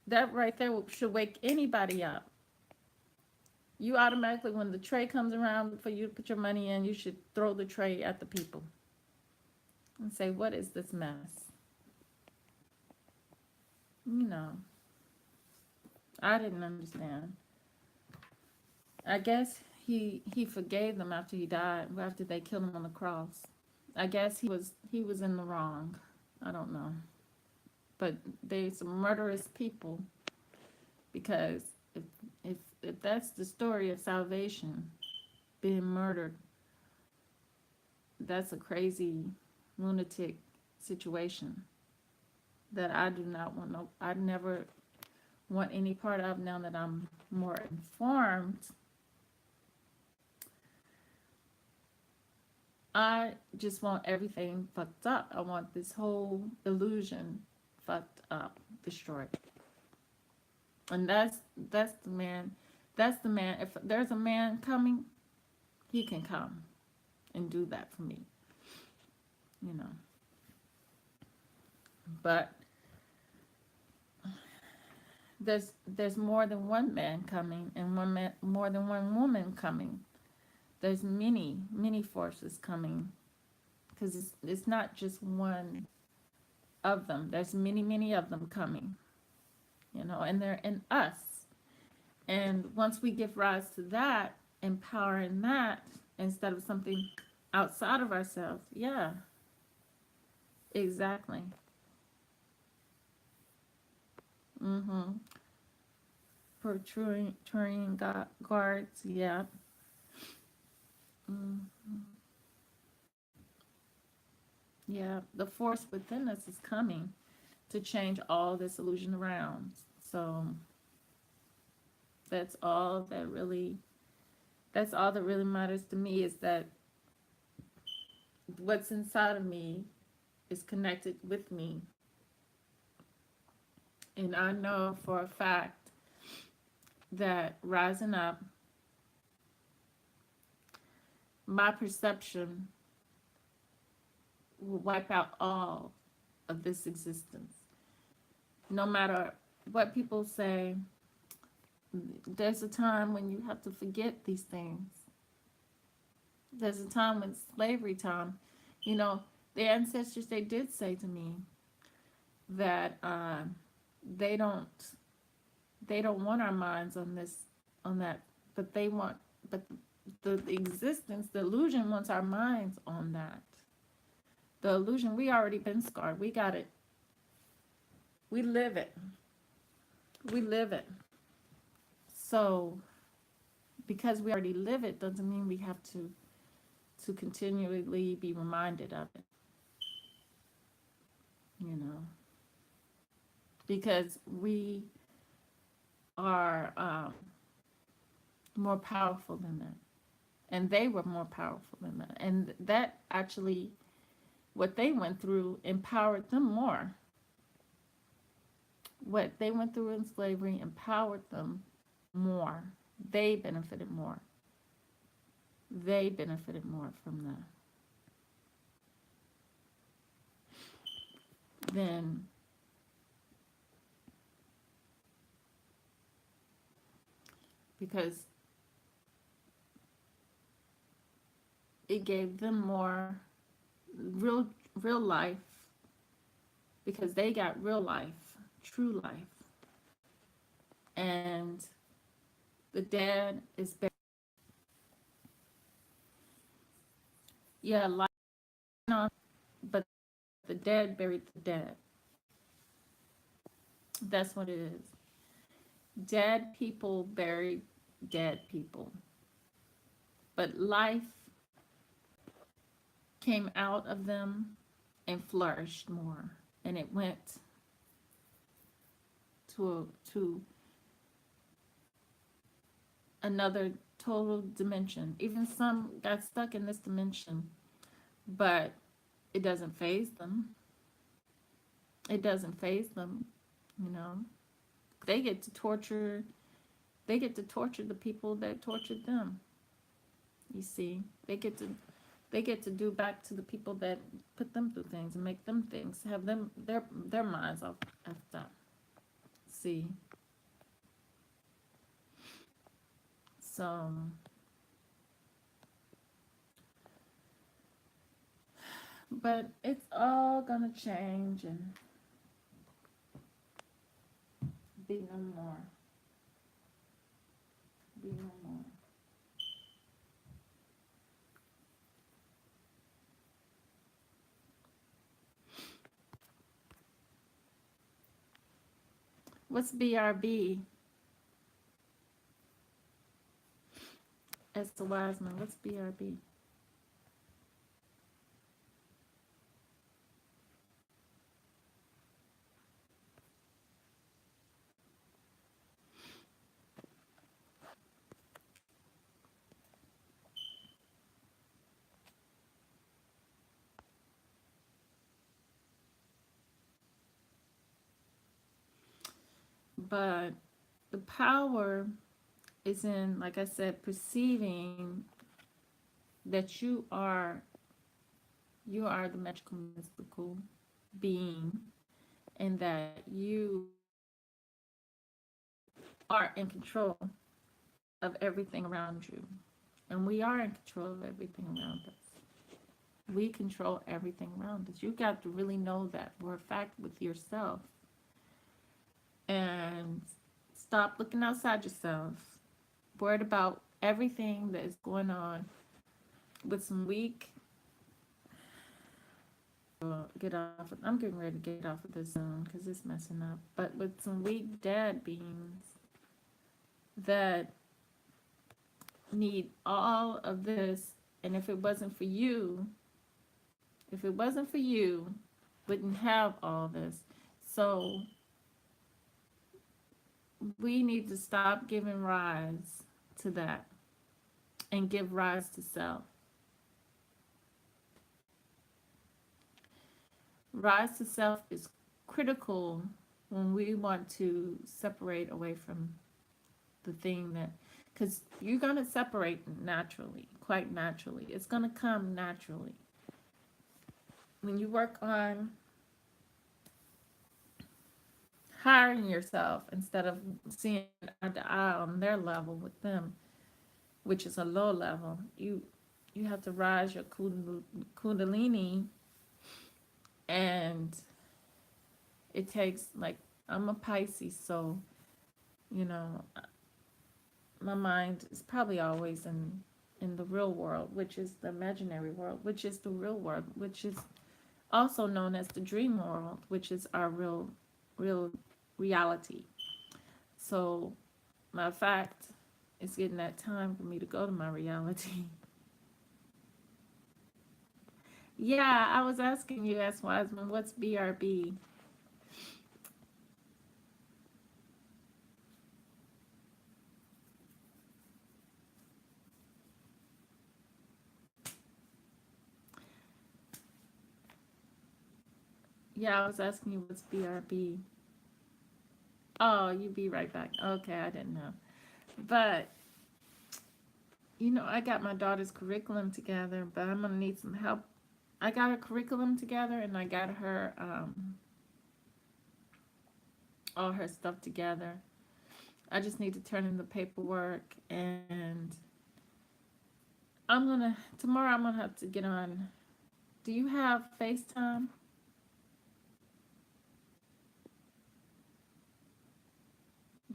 That right there should wake anybody up. You automatically, when the tray comes around for you to put your money in, you should throw the tray at the people and say, "What is this mess?" You know, I didn't understand. I guess he forgave them after he died, after they killed him on the cross. I guess he was in the wrong. I don't know, but they're some murderous people because if if that's the story of salvation, being murdered, that's a crazy lunatic situation that I do not want. No, I never want any part of. Now that I'm more informed, I just want everything fucked up. I want this whole illusion fucked up, destroyed. And that's the man. That's the man. If there's a man coming, he can come and do that for me, you know. But there's more than one man coming, and more than one woman coming. There's many forces coming, because it's not just one of them. There's many of them coming, and they're in us. And once we give rise to that, empowering that instead of something outside of ourselves, yeah, exactly. Mm-hmm. Protruding guards, yeah. Mm, yeah, the force within us is coming to change all this illusion around. So that's all that really that's all that really matters to me, is that what's inside of me is connected with me. And I know for a fact that rising up, my perception will wipe out all of this existence. No matter what people say, there's a time when you have to forget these things. There's a time when slavery time, you know, the ancestors, they did say to me that they don't they don't want our minds on this, on that, but they want, but the existence, the illusion wants our minds on that. The illusion, we already been scarred. We got it. We live it. We live it. So because we already live it doesn't mean we have to continually be reminded of it, you know, because we are more powerful than that, and they were more powerful than that, and that actually, what they went through empowered them more. What they went through in slavery empowered them more. They benefited more. They benefited more from that than, because it gave them more real life, because they got real life, true life. And the dead is buried. Yeah, life on, but the dead buried the dead. That's what it is. Dead people buried dead people. But life came out of them and flourished more. And it went to another total dimension. Even some got stuck in this dimension, but it doesn't phase them. It doesn't phase them, you know. They get to torture they get to torture the people that tortured them. You see, they get to do back to the people that put them through things and make them things, have them their minds off after. See, so but it's all gonna change and be no more. Be no more. What's BRB? As the Wiseman, what's BRB? But the power is in, like I said, perceiving that you are the magical mystical being, and that you are in control of everything around you. And we are in control of everything around us. We control everything around us. You got to really know that for a fact with yourself. And stop looking outside yourself. Worried about everything that is going on with some weak. I'm getting ready to get off of this zone because it's messing up. But with some weak dead beings that need all of this, and if it wasn't for you, wouldn't have all this. So we need to stop giving rise to that and give rise to self. Rise to self is critical when we want to separate away from the thing that, because you're going to separate naturally, quite naturally. It's going to come naturally. When you work on hiring yourself instead of seeing eye to eye on their level with them, which is a low level, you have to rise your kundalini, and it takes, like, I'm a Pisces, so you know my mind is probably always in the real world, which is the imaginary world, which is the real world, which is also known as the dream world, which is our real reality. So, matter of fact, it's getting that time for me to go to my reality. Yeah, I was asking you, as Wiseman, what's BRB? Yeah, I was asking you what's BRB. Oh, you be right back. Okay, I didn't know. But, I got my daughter's curriculum together, but I'm gonna need some help. I got her curriculum together, and I got her all her stuff together. I just need to turn in the paperwork, and tomorrow I'm gonna have to get on. Do you have FaceTime?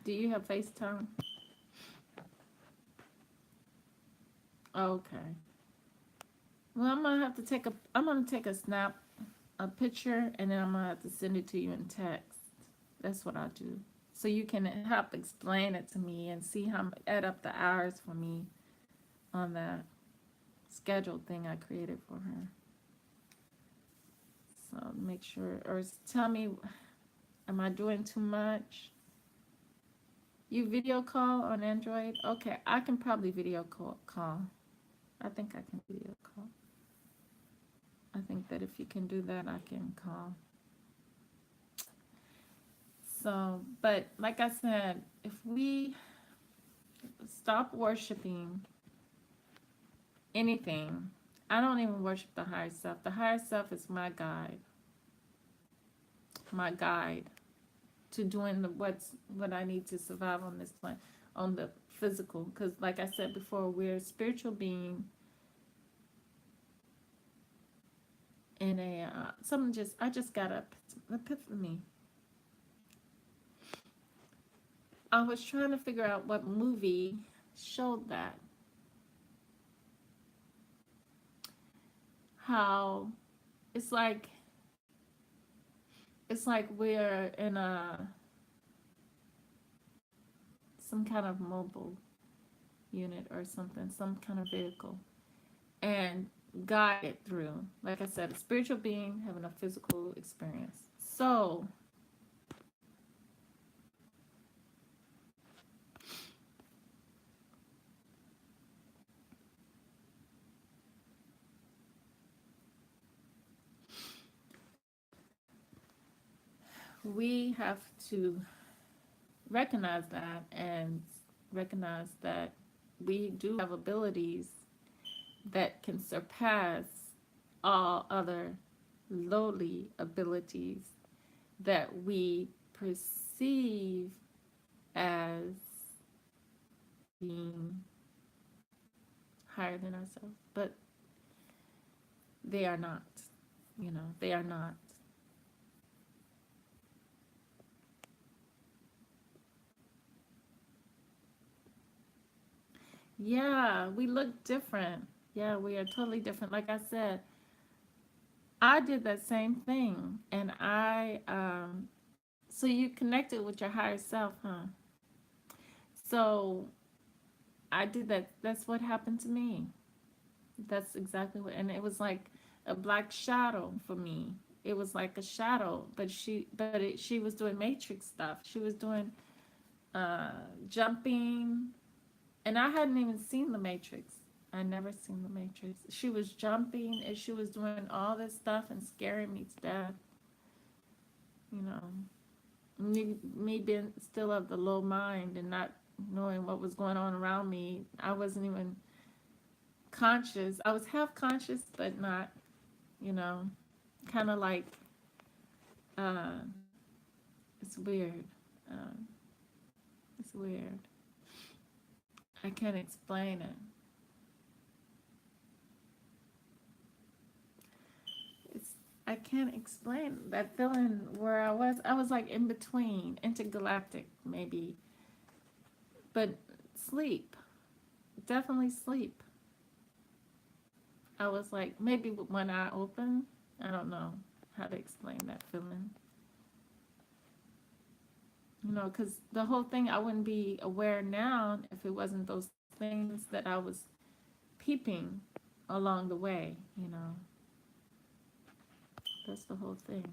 Do you have FaceTime? Okay. Well, I'm gonna take a picture, and then I'm gonna have to send it to you in text. That's what I'll do. So you can help explain it to me and see how add up the hours for me on that scheduled thing I created for her. So make sure, or tell me, am I doing too much? You video call on Android? Okay, I can probably call. I think I can video call. I think that if you can do that, I can call. So, but like I said, if we stop worshiping anything, I don't even worship the higher self. The higher self is my guide to doing what I need to survive on this planet, on the physical. Because, like I said before, we're a spiritual being in a something just I just got a epiphany. I was trying to figure out what movie showed that, how it's like we're in a some kind of mobile unit or something, some kind of vehicle, and guided through, like I said, a spiritual being having a physical experience. So we have to recognize that and recognize that we do have abilities that can surpass all other lowly abilities that we perceive as being higher than ourselves, but they are not. They are not. Yeah, we look different. Yeah, we are totally different. Like I said, I did that same thing, and so you connected with your higher self, huh? So I did that. That's what happened to me. That's exactly what, and it was like a black shadow for me. It was like a shadow, she was doing matrix stuff. She was doing uh jumping, and I hadn't even seen the Matrix. I never seen the Matrix. She was jumping and she was doing all this stuff and scaring me to death. You know, me being still of the low mind and not knowing what was going on around me. I wasn't even conscious. I was half conscious, but not. You know, kind of like uh, it's weird. Um, it's weird. I can't explain it. It's I can't explain that feeling where I was. I was like in between, intergalactic maybe, but sleep, definitely sleep. I was like maybe with one eye open. I don't know how to explain that feeling. Because the whole thing, I wouldn't be aware now if it wasn't those things that I was peeping along the way. That's the whole thing.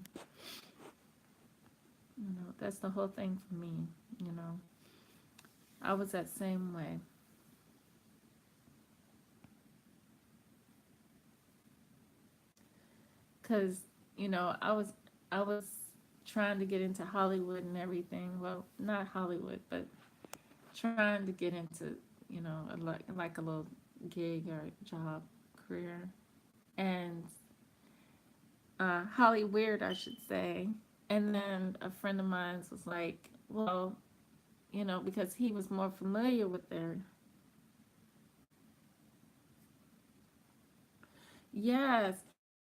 That's the whole thing for me. You know, I was that same way. Because I was trying to get into Hollywood and everything. Well, not Hollywood, but trying to get into like a little gig or job career, and Holly Weird, I should say. And then a friend of mine was like, well, because he was more familiar with their. Yes,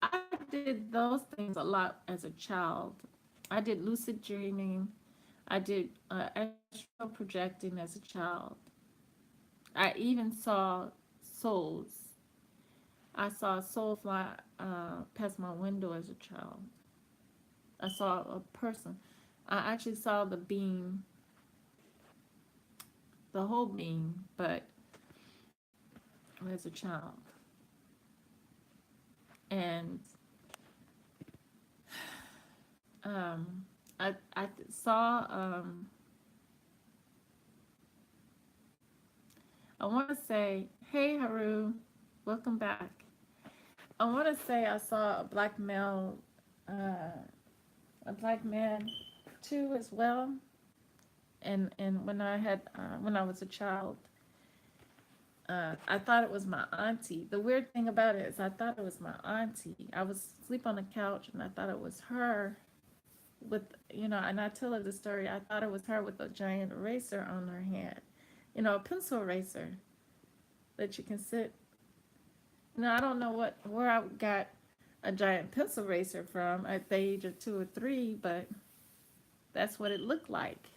I did those things a lot as a child. I did lucid dreaming. I did astral projecting as a child. I even saw souls. I saw a soul fly past my window as a child. I saw a person. I actually saw the beam, the whole beam, but as a child. And um, I saw I want to say, hey, Haru, welcome back. I want to say I saw a black male, a black man too as well. And when I was a child, I thought it was my auntie. The weird thing about it is I thought it was my auntie. I was asleep on the couch and I thought it was her with, and I tell her the story. I thought it was her with a giant eraser on her hand, a pencil eraser that you can sit. I don't know where I got a giant pencil eraser from at the age of 2 or 3, but that's what it looked like,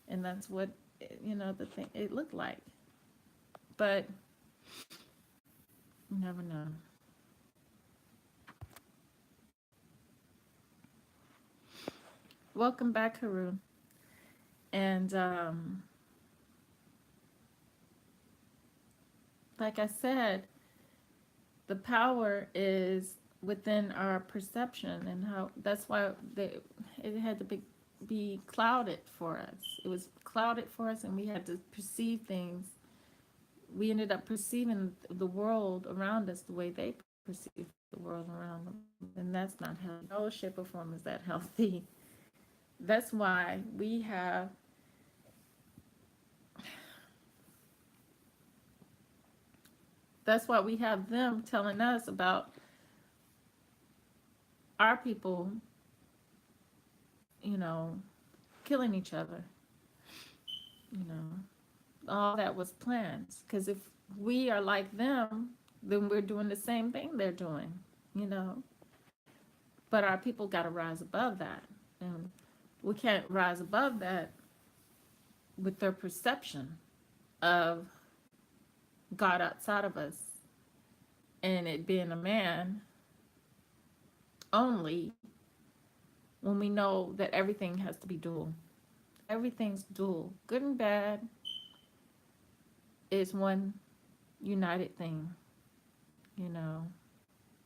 and that's what the thing it looked like. But you never know. Welcome back, Haroon. And like I said, the power is within our perception, and how that's why it had to be clouded for us. It was clouded for us, and we had to perceive things. We ended up perceiving the world around us the way they perceive the world around them, and that's not healthy. No shape or form is that healthy. That's why we have them telling us about our people, you know, killing each other. You know, all that was planned. Because if we are like them, then we're doing the same thing they're doing, you know. But our people got to rise above that. And we can't rise above that with their perception of God outside of us and it being a man only, when we know that everything has to be dual. Everything's dual. Good and bad is one united thing, you know.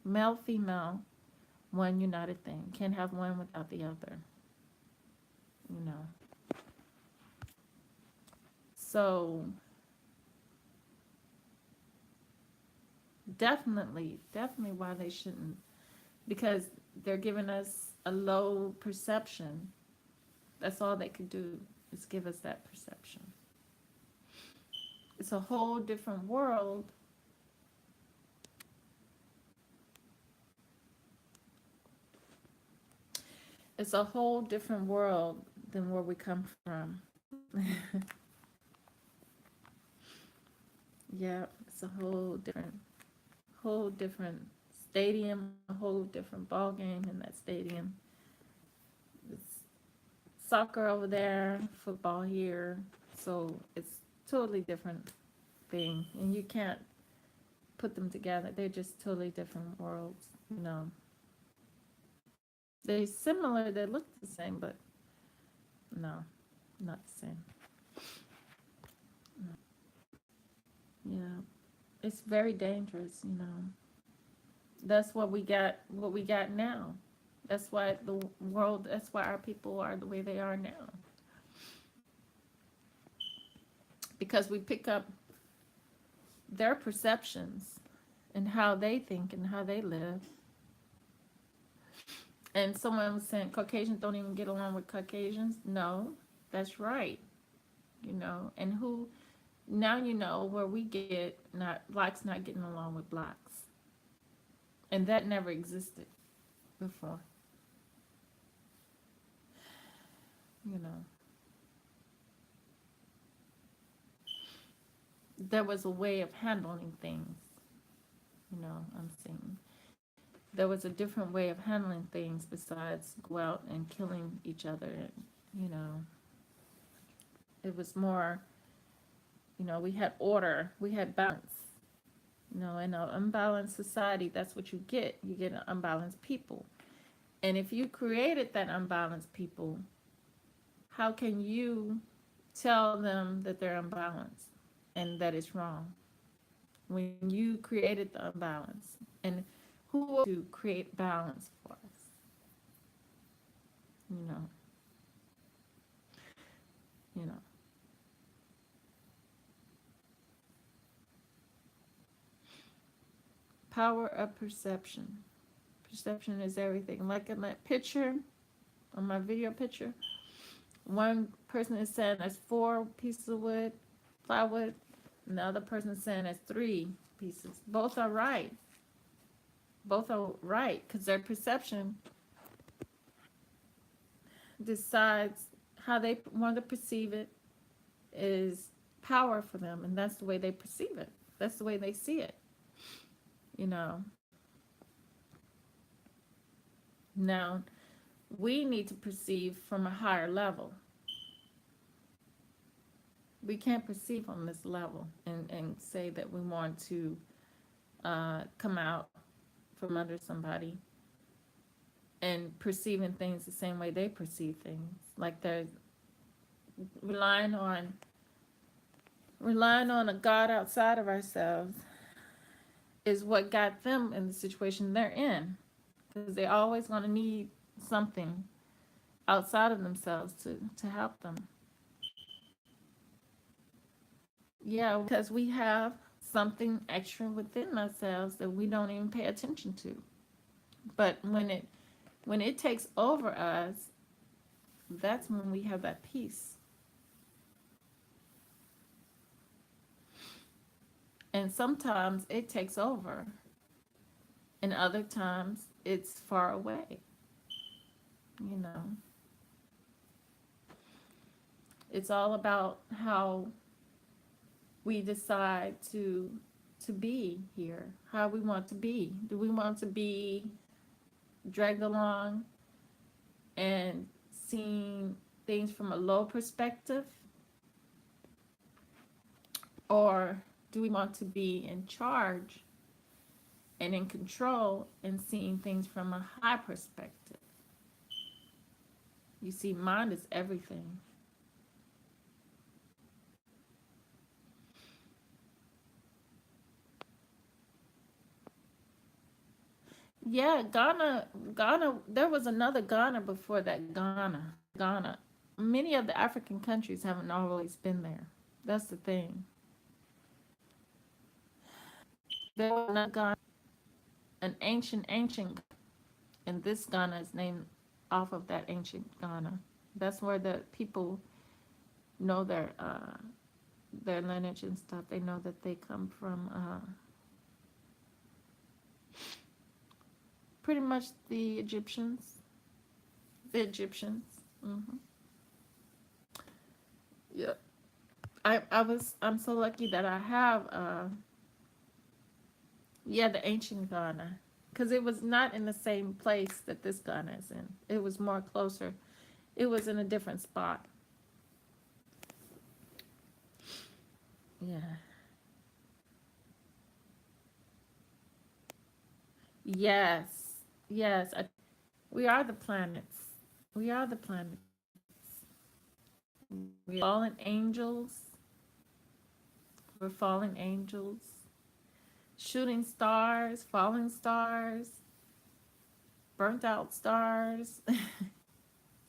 Male, female, one united thing. Can't have one without the other, you know. So definitely why they shouldn't, because they're giving us a low perception. That's all they could do, is give us that perception. It's a whole different world. It's a whole different world than where we come from. Yeah, it's a whole different stadium, a whole different ball game in that stadium. It's soccer over there, football here, so it's totally different thing, and you can't put them together. They're just totally different worlds, you know. They're similar, they look the same, but no, not the same. No. Yeah, it's very dangerous, you know. That's what we got now. That's why that's why our people are the way they are now. Because we pick up their perceptions and how they think and how they live. And someone was saying Caucasians don't even get along with Caucasians. No, that's right. You know, and who now you know where we get not blacks not getting along with blacks. And that never existed before. You know. There was a way of handling things. You know, I'm saying there was a different way of handling things besides go out and killing each other. You know, it was more, you know, we had order, we had balance. You know, in an unbalanced society, that's what you get. You get an unbalanced people. And if you created that unbalanced people, how can you tell them that they're unbalanced and that it's wrong? When you created the unbalance, and who will to create balance for us? You know, you know. power of perception. Perception is everything. Like in that picture, on my video picture, one person is saying that's 4 pieces of wood, plywood, and the other person is saying that's 3 pieces. Both are right. Both are right because their perception decides how they want to perceive it is power for them, and that's the way they perceive it. That's the way they see it. You know. Now, we need to perceive from a higher level. We can't perceive on this level and say that we want to come out from under somebody and perceiving things the same way they perceive things. Like they're relying on a God outside of ourselves is what got them in the situation they're in. Because they always want to need something outside of themselves to help them. Yeah, because we have something extra within ourselves that we don't even pay attention to. But when it takes over us, that's when we have that peace. And sometimes it takes over, and other times it's far away. You know, it's all about how we decide to be here, how we want to be. Do we want to be dragged along and seeing things from a low perspective, or do we want to be in charge and in control and seeing things from a high perspective? You see, mind is everything. Yeah, Ghana, there was another Ghana before that Ghana. Many of the African countries haven't always been there. That's the thing. There was another Ghana, an ancient, and this Ghana is named off of that ancient Ghana. That's where the people know their lineage and stuff. They know that they come from pretty much the Egyptians. The Egyptians. Hmm. Yeah. I'm so lucky that I have yeah, the ancient Ghana, because it was not in the same place that this Ghana is in. It was more closer. It was in a different spot. Yeah. Yes. Yes. We are the planets. We are the planets. We're fallen angels. We're fallen angels. Shooting stars, falling stars, burnt out stars,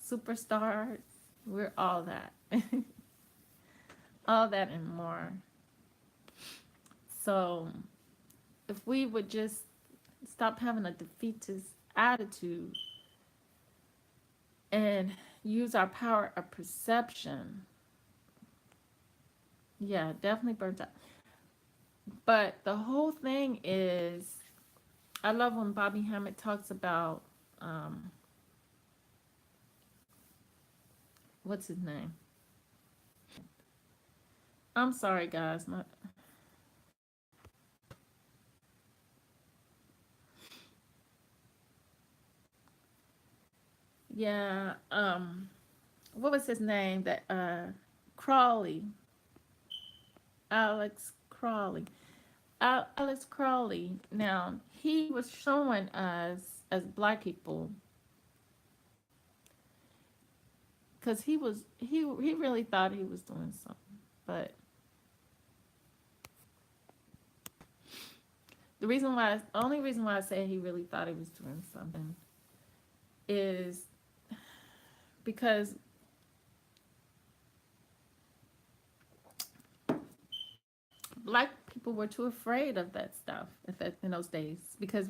superstars. We're all that. All that and more. So if we would just stop having a defeatist attitude and use our power of perception. Yeah, definitely burnt out. But the whole thing is, I love when Bobby Hammett talks about, what's his name? I'm sorry, guys. Yeah, what was his name? That Crawley, Alex Crawley. Alex Crawley. Now he was showing us as black people, because he really thought he was doing something, but the only reason why I say he really thought he was doing something is because black People were too afraid of that stuff in those days because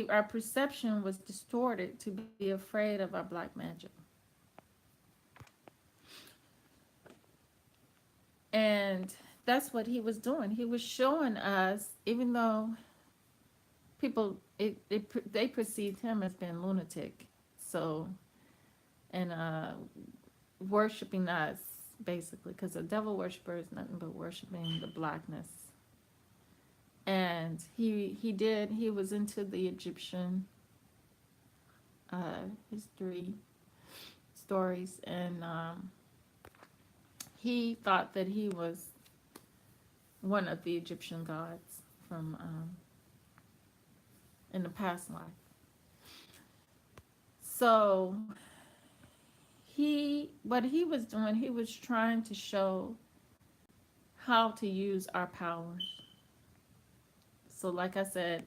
our perception was distorted to be afraid of our black magic. And that's what he was doing. He was showing us, even though people they perceived him as being lunatic, so and worshiping us basically, because a devil worshiper is nothing but worshiping the blackness. And he was into the Egyptian history stories, and he thought that he was one of the Egyptian gods from in the past life. So what he was doing, he was trying to show how to use our powers. So like I said,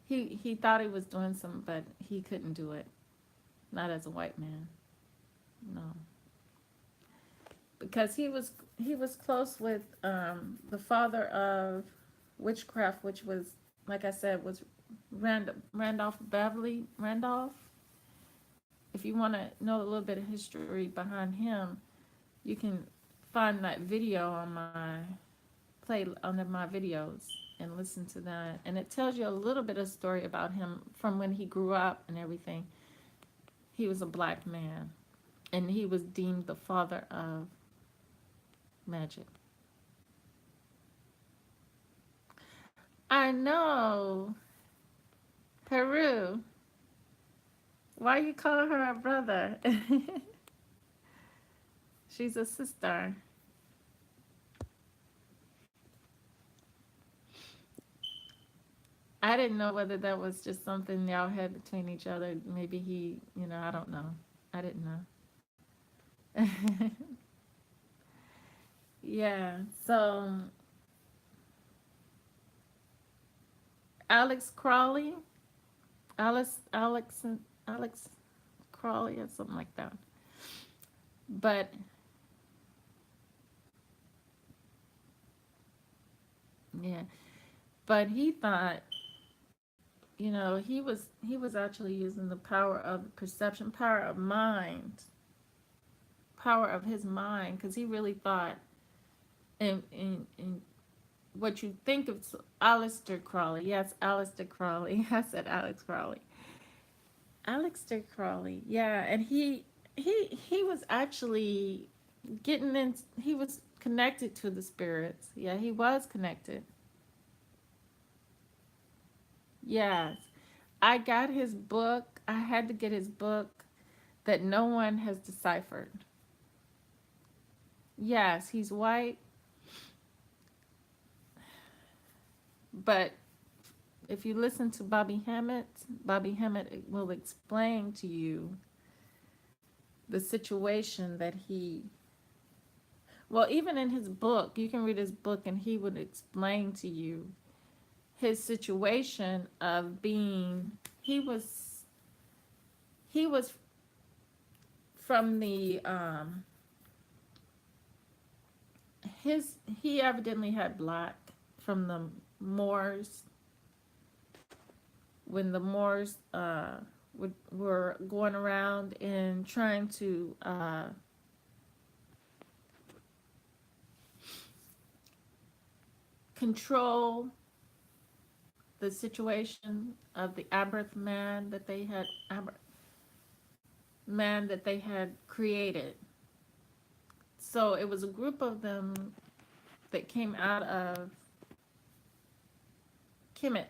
he thought he was doing something, but he couldn't do it. Not as a white man. No. Because he was close with the father of witchcraft, which was, like I said, was Randolph Beverly Randolph. If you want to know a little bit of history behind him, you can find that video on under my videos and listen to that. And it tells you a little bit of story about him from when he grew up and everything. He was a black man, and he was deemed the father of magic. I know. Peru. Why you call her a brother? She's a sister. I didn't know whether that was just something y'all had between each other. Maybe he, I don't know. I didn't know. Yeah, so Alex Crawley, Alex Crawley, or something like that. But yeah, but he thought, he was actually using the power of perception, power of mind, power of his mind, because he really thought, and what you think of Aleister Crowley. Yes, Aleister Crowley. I said Alex Crowley. Aleister Crowley. Yeah, and he was actually getting in. He was connected to the spirits. Yeah, he was connected. Yes, I got his book. I had to get his book that no one has deciphered. Yes, he's white, but if you listen to Bobby Hammett will explain to you the situation that well, even in his book, you can read his book and he would explain to you his situation of being, he was from the, he evidently had black from the Moors, when the Moors were going around and trying to control the situation of the Aberth man that they had created. So it was a group of them that came out of Kemet.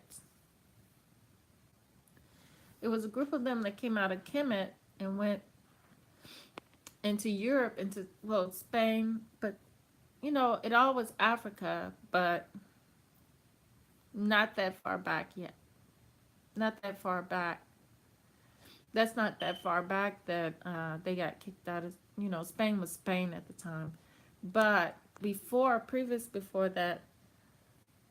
It was a group of them that came out of Kemet and went into Europe, well, Spain, but it all was Africa, but not that far back yet. Not that far back. That's not that far back that they got kicked out of, Spain was Spain at the time. But before that,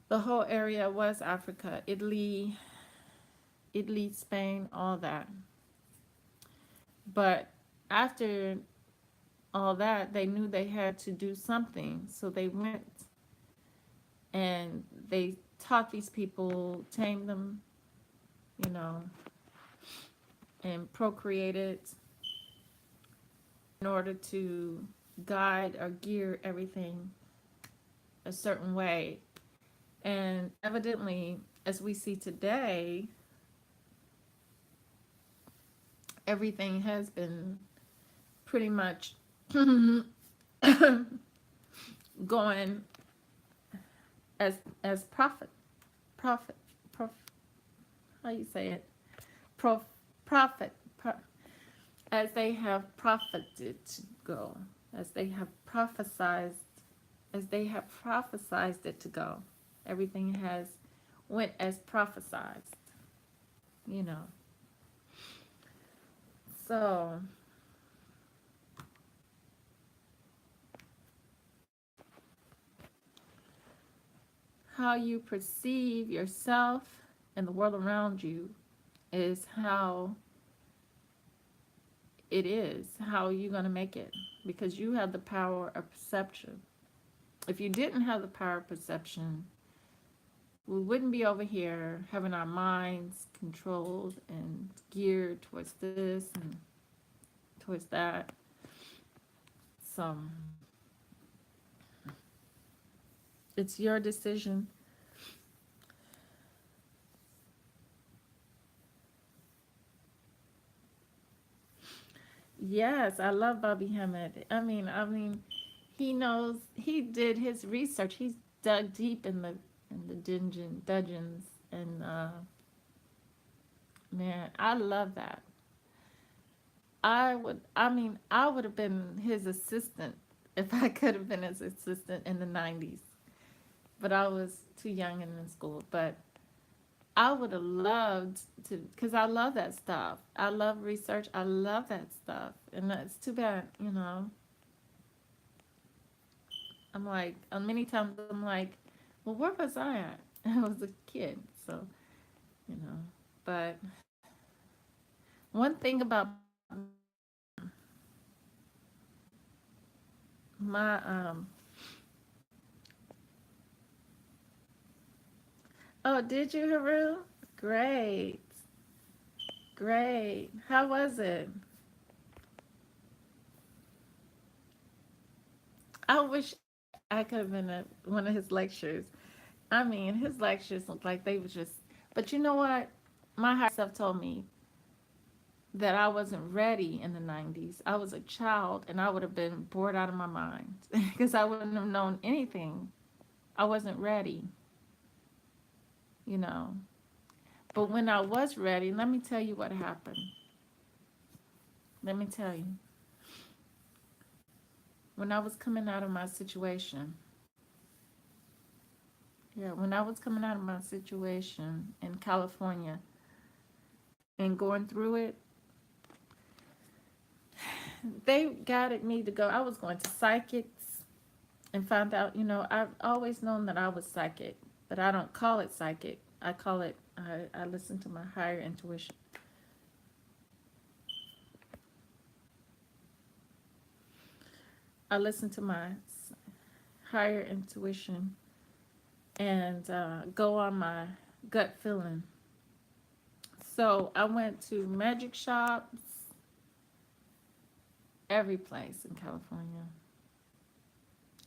the whole area was Africa, Italy, Spain, all that. But after all that, they knew they had to do something. So they went and they taught these people, tamed them, you know, and procreated in order to guide or gear everything a certain way. And evidently, as we see today, everything has been pretty much going as prophet, prophet, prof, how you say it, prof, prophet, as they have profited to go, as they have prophesied, it to go. Everything has went as prophesied, you know. So how you perceive yourself and the world around you is how it is, how you're going to make it, because you have the power of perception. If you didn't have the power of perception, we wouldn't be over here having our minds controlled and geared towards this and towards that. So it's your decision. Yes, I love Bobby Hemmett. I mean, he knows. He did his research. He's dug deep in the dungeons, and man, I love that. I would have been his assistant if I could have been his assistant in the 90s. But I was too young and in school. But I would have loved to, because I love that stuff. I love research. I love that stuff. And it's too bad, you know. I'm like, many times I'm like, well, where was I at? I was a kid. So, you know. But one thing about my, oh, did you, Haru? Great. Great. How was it? I wish I could have been at one of his lectures. I mean, his lectures looked like they were just, but you know what? My higher self told me that I wasn't ready in the 90s. I was a child and I would have been bored out of my mind because I wouldn't have known anything. I wasn't ready, you know. But when I was ready, let me tell you what happened. Let me tell you. When I was coming out of my situation, yeah, when I was coming out of my situation in California and going through it, they guided me to go. I was going to psychics and found out, you know, I've always known that I was psychic, but I don't call it psychic. I call it, I listen to my higher intuition. I listen to my higher intuition and go on my gut feeling. So I went to magic shops, every place in California.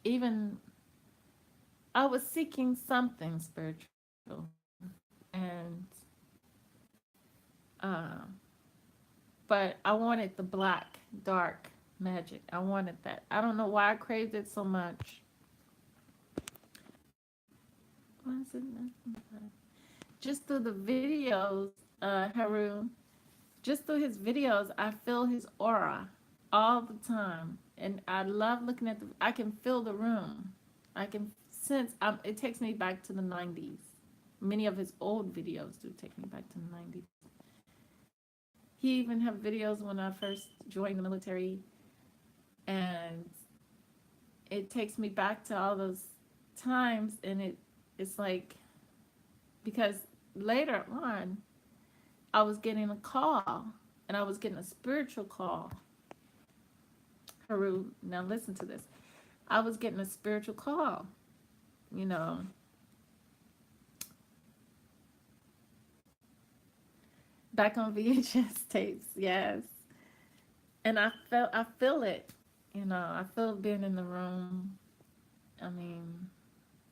Even I was seeking something spiritual, and uh, but I wanted the black, dark magic. I wanted that. I don't know why I craved it so much. Why is it not? Just through the videos, Haru, just through his videos, I feel his aura all the time. And I love looking at I can feel the room. I can sense, it takes me back to the 90s. Many of his old videos do take me back to the 90s. He even have videos when I first joined the military, and it takes me back to all those times, and it's like, because later on I was getting a call, and I was getting a spiritual call. Haru, now listen to this. I was getting a spiritual call, you know, back on VHS tapes, yes. And I feel it, I feel being in the room. I mean,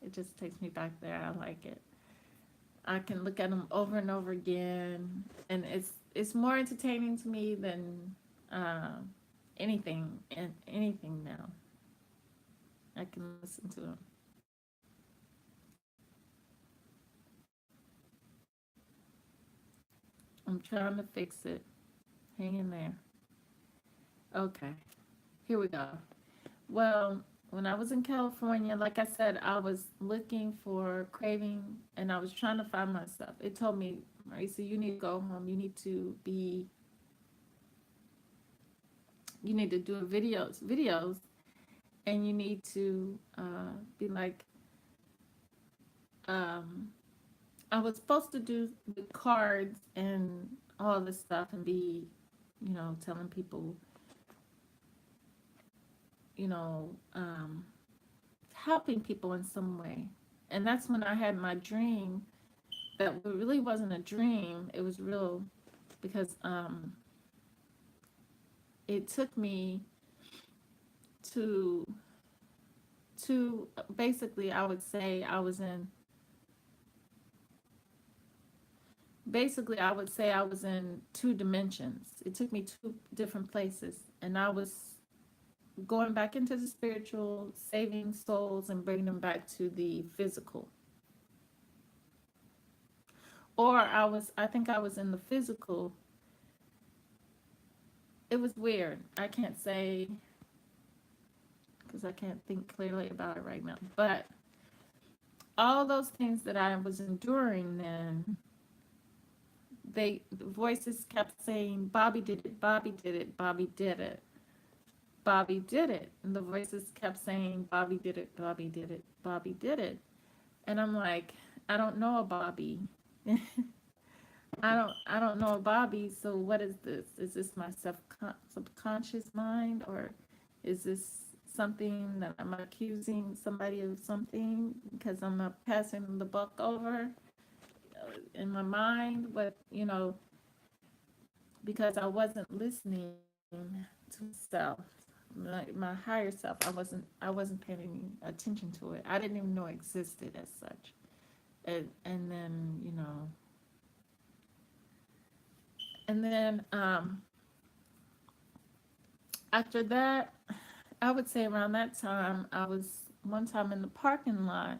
it just takes me back there. I like it. I can look at them over and over again, and it's more entertaining to me than uh, anything now. I can listen to them. I'm trying to fix it. Hang in there. Okay, here we go. Well, when I was in California, like I said, I was looking for craving and I was trying to find myself. It told me, Marisa, you need to go home. You need to do videos, and you need to be like, um, I was supposed to do the cards and all this stuff and be, telling people, you know, um, helping people in some way. And that's when I had my dream that really wasn't a dream. It was real because it took me to basically I would say I would say I was in two dimensions. It took me two different places, and I was going back into the spiritual, saving souls and bringing them back to the physical. Or I think I was in the physical. It was weird. I can't say because I can't think clearly about it right now. But all those things that I was enduring then, the voices kept saying, Bobby did it, Bobby did it, Bobby did it, Bobby did it. And the voices kept saying, Bobby did it, Bobby did it, Bobby did it. And I'm like, I don't know a Bobby. I don't know a Bobby, so what is this? Is this my subconscious mind, or is this something that I'm accusing somebody of something because I'm not passing the buck over in my mind? Because I wasn't listening to myself, my higher self. I wasn't paying any attention to it. I didn't even know it existed as such. And then, after that, I would say around that time, I was one time in the parking lot,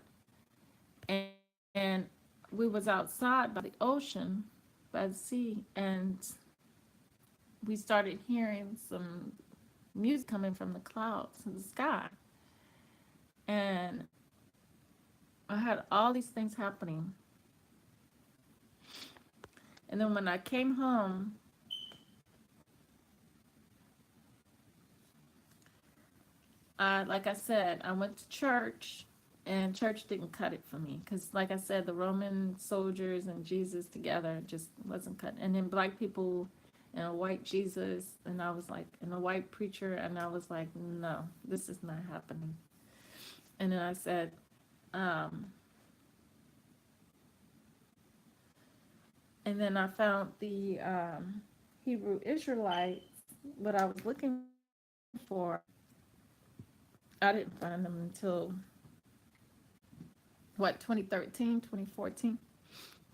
and, and we was outside by the ocean, by the sea, and we started hearing some music coming from the clouds in the sky. And I had all these things happening. And then when I came home, like I said, I went to church, and church didn't cut it for me because, like I said, the Roman soldiers and Jesus together just wasn't cutting. And then black people and a white Jesus, and I was like, and a white preacher, and I was like, no, this is not happening. And then I said, um, and then I found the Hebrew Israelites, what I was looking for. I didn't find them until what, 2013, 2014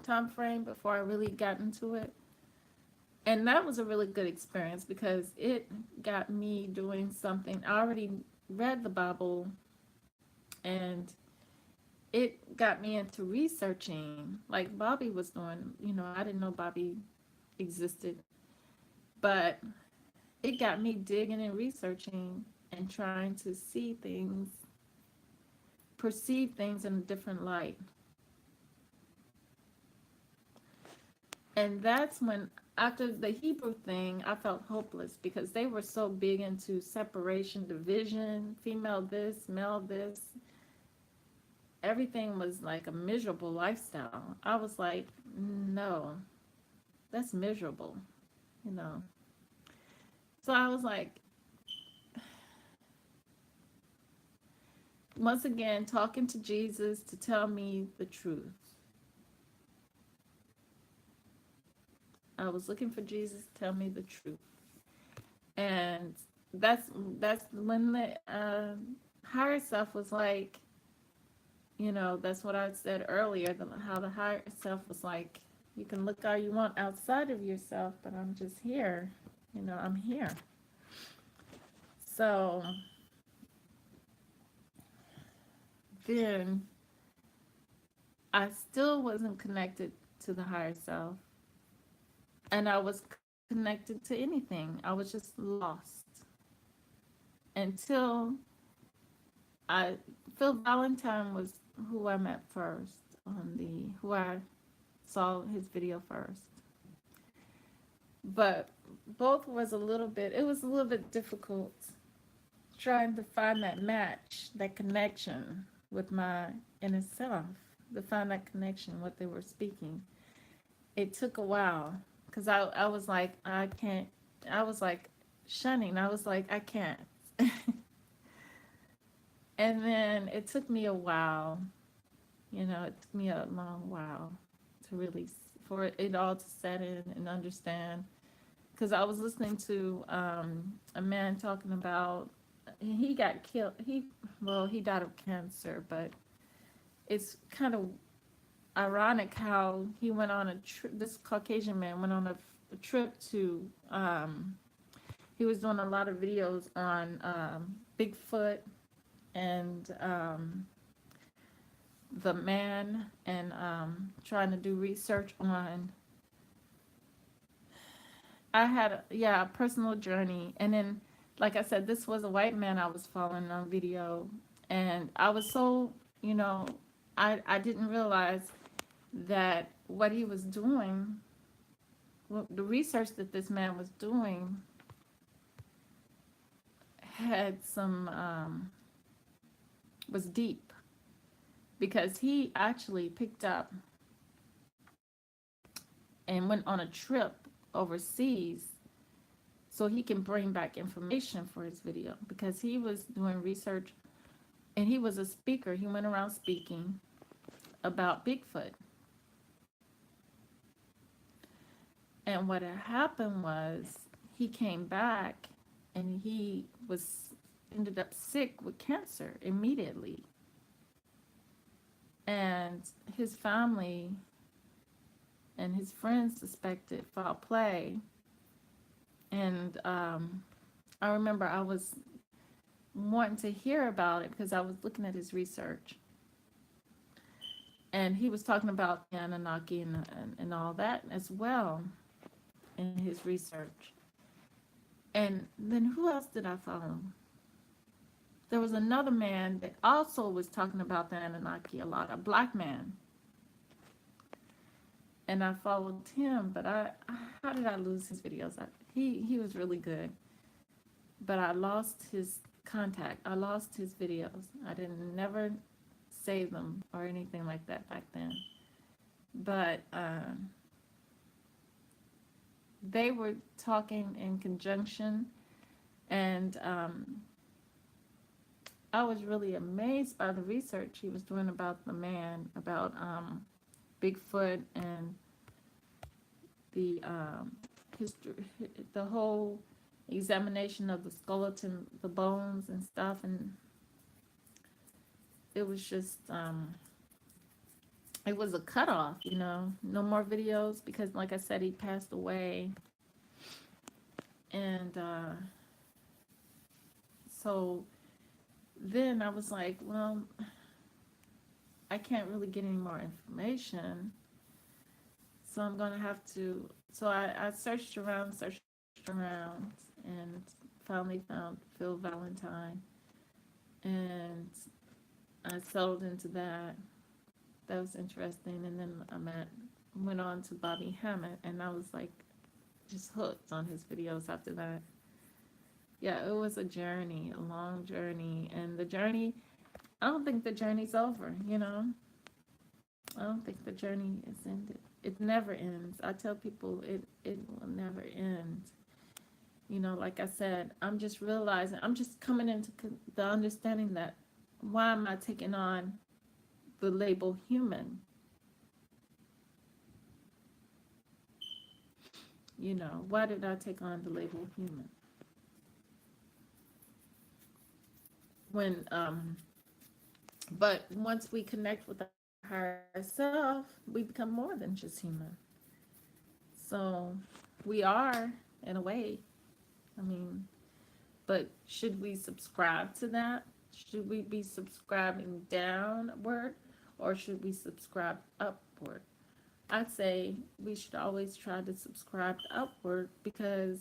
time frame before I really got into it. And that was a really good experience because it got me doing something. I already read the Bible, and it got me into researching like Bobby was doing. I didn't know Bobby existed, but it got me digging and researching and trying to see things, perceive things in a different light. And that's when, after the Hebrew thing, I felt hopeless because they were so big into separation, division, female this, male this. Everything was like a miserable lifestyle. I was like, no, that's miserable, you know. So I was like, once again, talking to Jesus to tell me the truth. I was looking for Jesus to tell me the truth. And that's that's when the higher self was like, that's what I said earlier, how the higher self was like, you can look all you want outside of yourself, but I'm just here. I'm here. So then I still wasn't connected to the higher self, and I was connected to anything. I was just lost until I Phil Valentine was who I met first who I saw his video first. But both was it was a little bit difficult trying to find that match, that connection with my inner self, to find that connection, what they were speaking. It took a while because I was like, I can't, I was like shunning. I was like, I can't. And then it took me a while, it took me a long while to really, for it all to set in and understand. Because I was listening to a man talking about, he got killed. He died of cancer, but it's kind of ironic how he went on a trip. This Caucasian man went on a trip to, he was doing a lot of videos on Bigfoot and the man, and trying to do research on. I had a personal journey, and then, like I said, this was a white man I was following on video, and I was so, I didn't realize that what he was doing, the research that this man was doing, had was deep, because he actually picked up and went on a trip overseas so he can bring back information for his video, because he was doing research and he was a speaker. He went around speaking about Bigfoot. And what had happened was he came back and he ended up sick with cancer immediately. And his family and his friends suspected foul play. And I remember I was wanting to hear about it because I was looking at his research. And he was talking about the Anunnaki and all that as well in his research. And then who else did I follow? There was another man that also was talking about the Anunnaki a lot, a black man. And I followed him, but how did I lose his videos? He was really good, but I lost his contact. I lost his videos. I didn't never save them or anything like that back then. But they were talking in conjunction, and I was really amazed by the research he was doing about the man, about Bigfoot, and the history, the whole examination of the skeleton, the bones and stuff, and it was just it was a cutoff, no more videos, because like I said, he passed away. And so then I was like, well, I can't really get any more information, so I'm gonna have to, so I searched around, and finally found Phil Valentine, and I settled into that. That was interesting. And then went on to Bobby Hammett, and I was like just hooked on his videos after that. Yeah, it was a journey, a long journey, and I don't think the journey's over, I don't think the journey is ended. It never ends. I tell people it will never end. Like I said, I'm just realizing, I'm just coming into the understanding that, why am I taking on the label human? Why did I take on the label human? When but once we connect with our higher self, we become more than just human. So we are, in a way. I mean, but should we subscribe to that? Should we be subscribing downward or should we subscribe upward? I'd say we should always try to subscribe upward because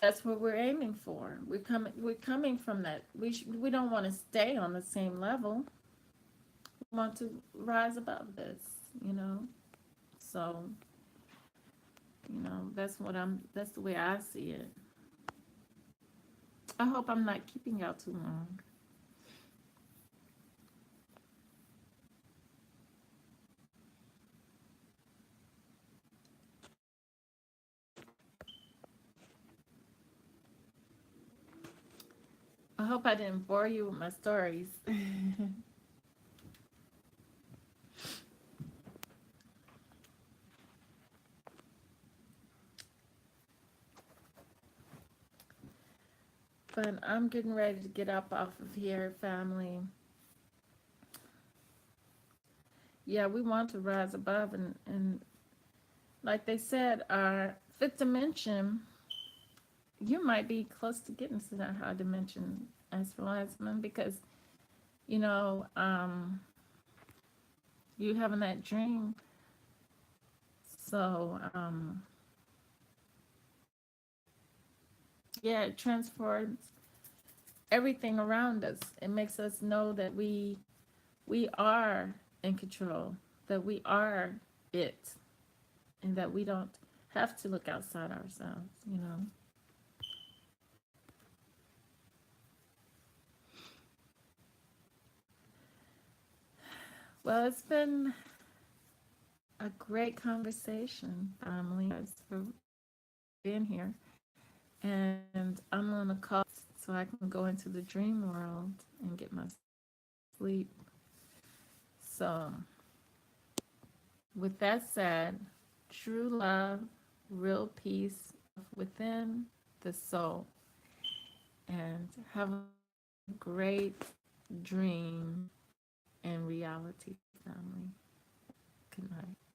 that's what we're aiming for. We're coming from that. We don't want to stay on the same level. We want to rise above this, you know. So, that's the way I see it. I hope I'm not keeping y'all too long. I hope I didn't bore you with my stories. But I'm getting ready to get up off of here, family. Yeah, we want to rise above, and like they said, our fifth dimension, you might be close to getting to that high dimension as Wiseman because, you know, you having that dream. So, yeah, it transforms everything around us. It makes us know that we are in control, that we are it, and that we don't have to look outside ourselves. Well, it's been a great conversation, family. Thanks for being here. And I'm on a call so I can go into the dream world and get my sleep. So, with that said, true love, real peace within the soul. And have a great dream and reality, family. Good night.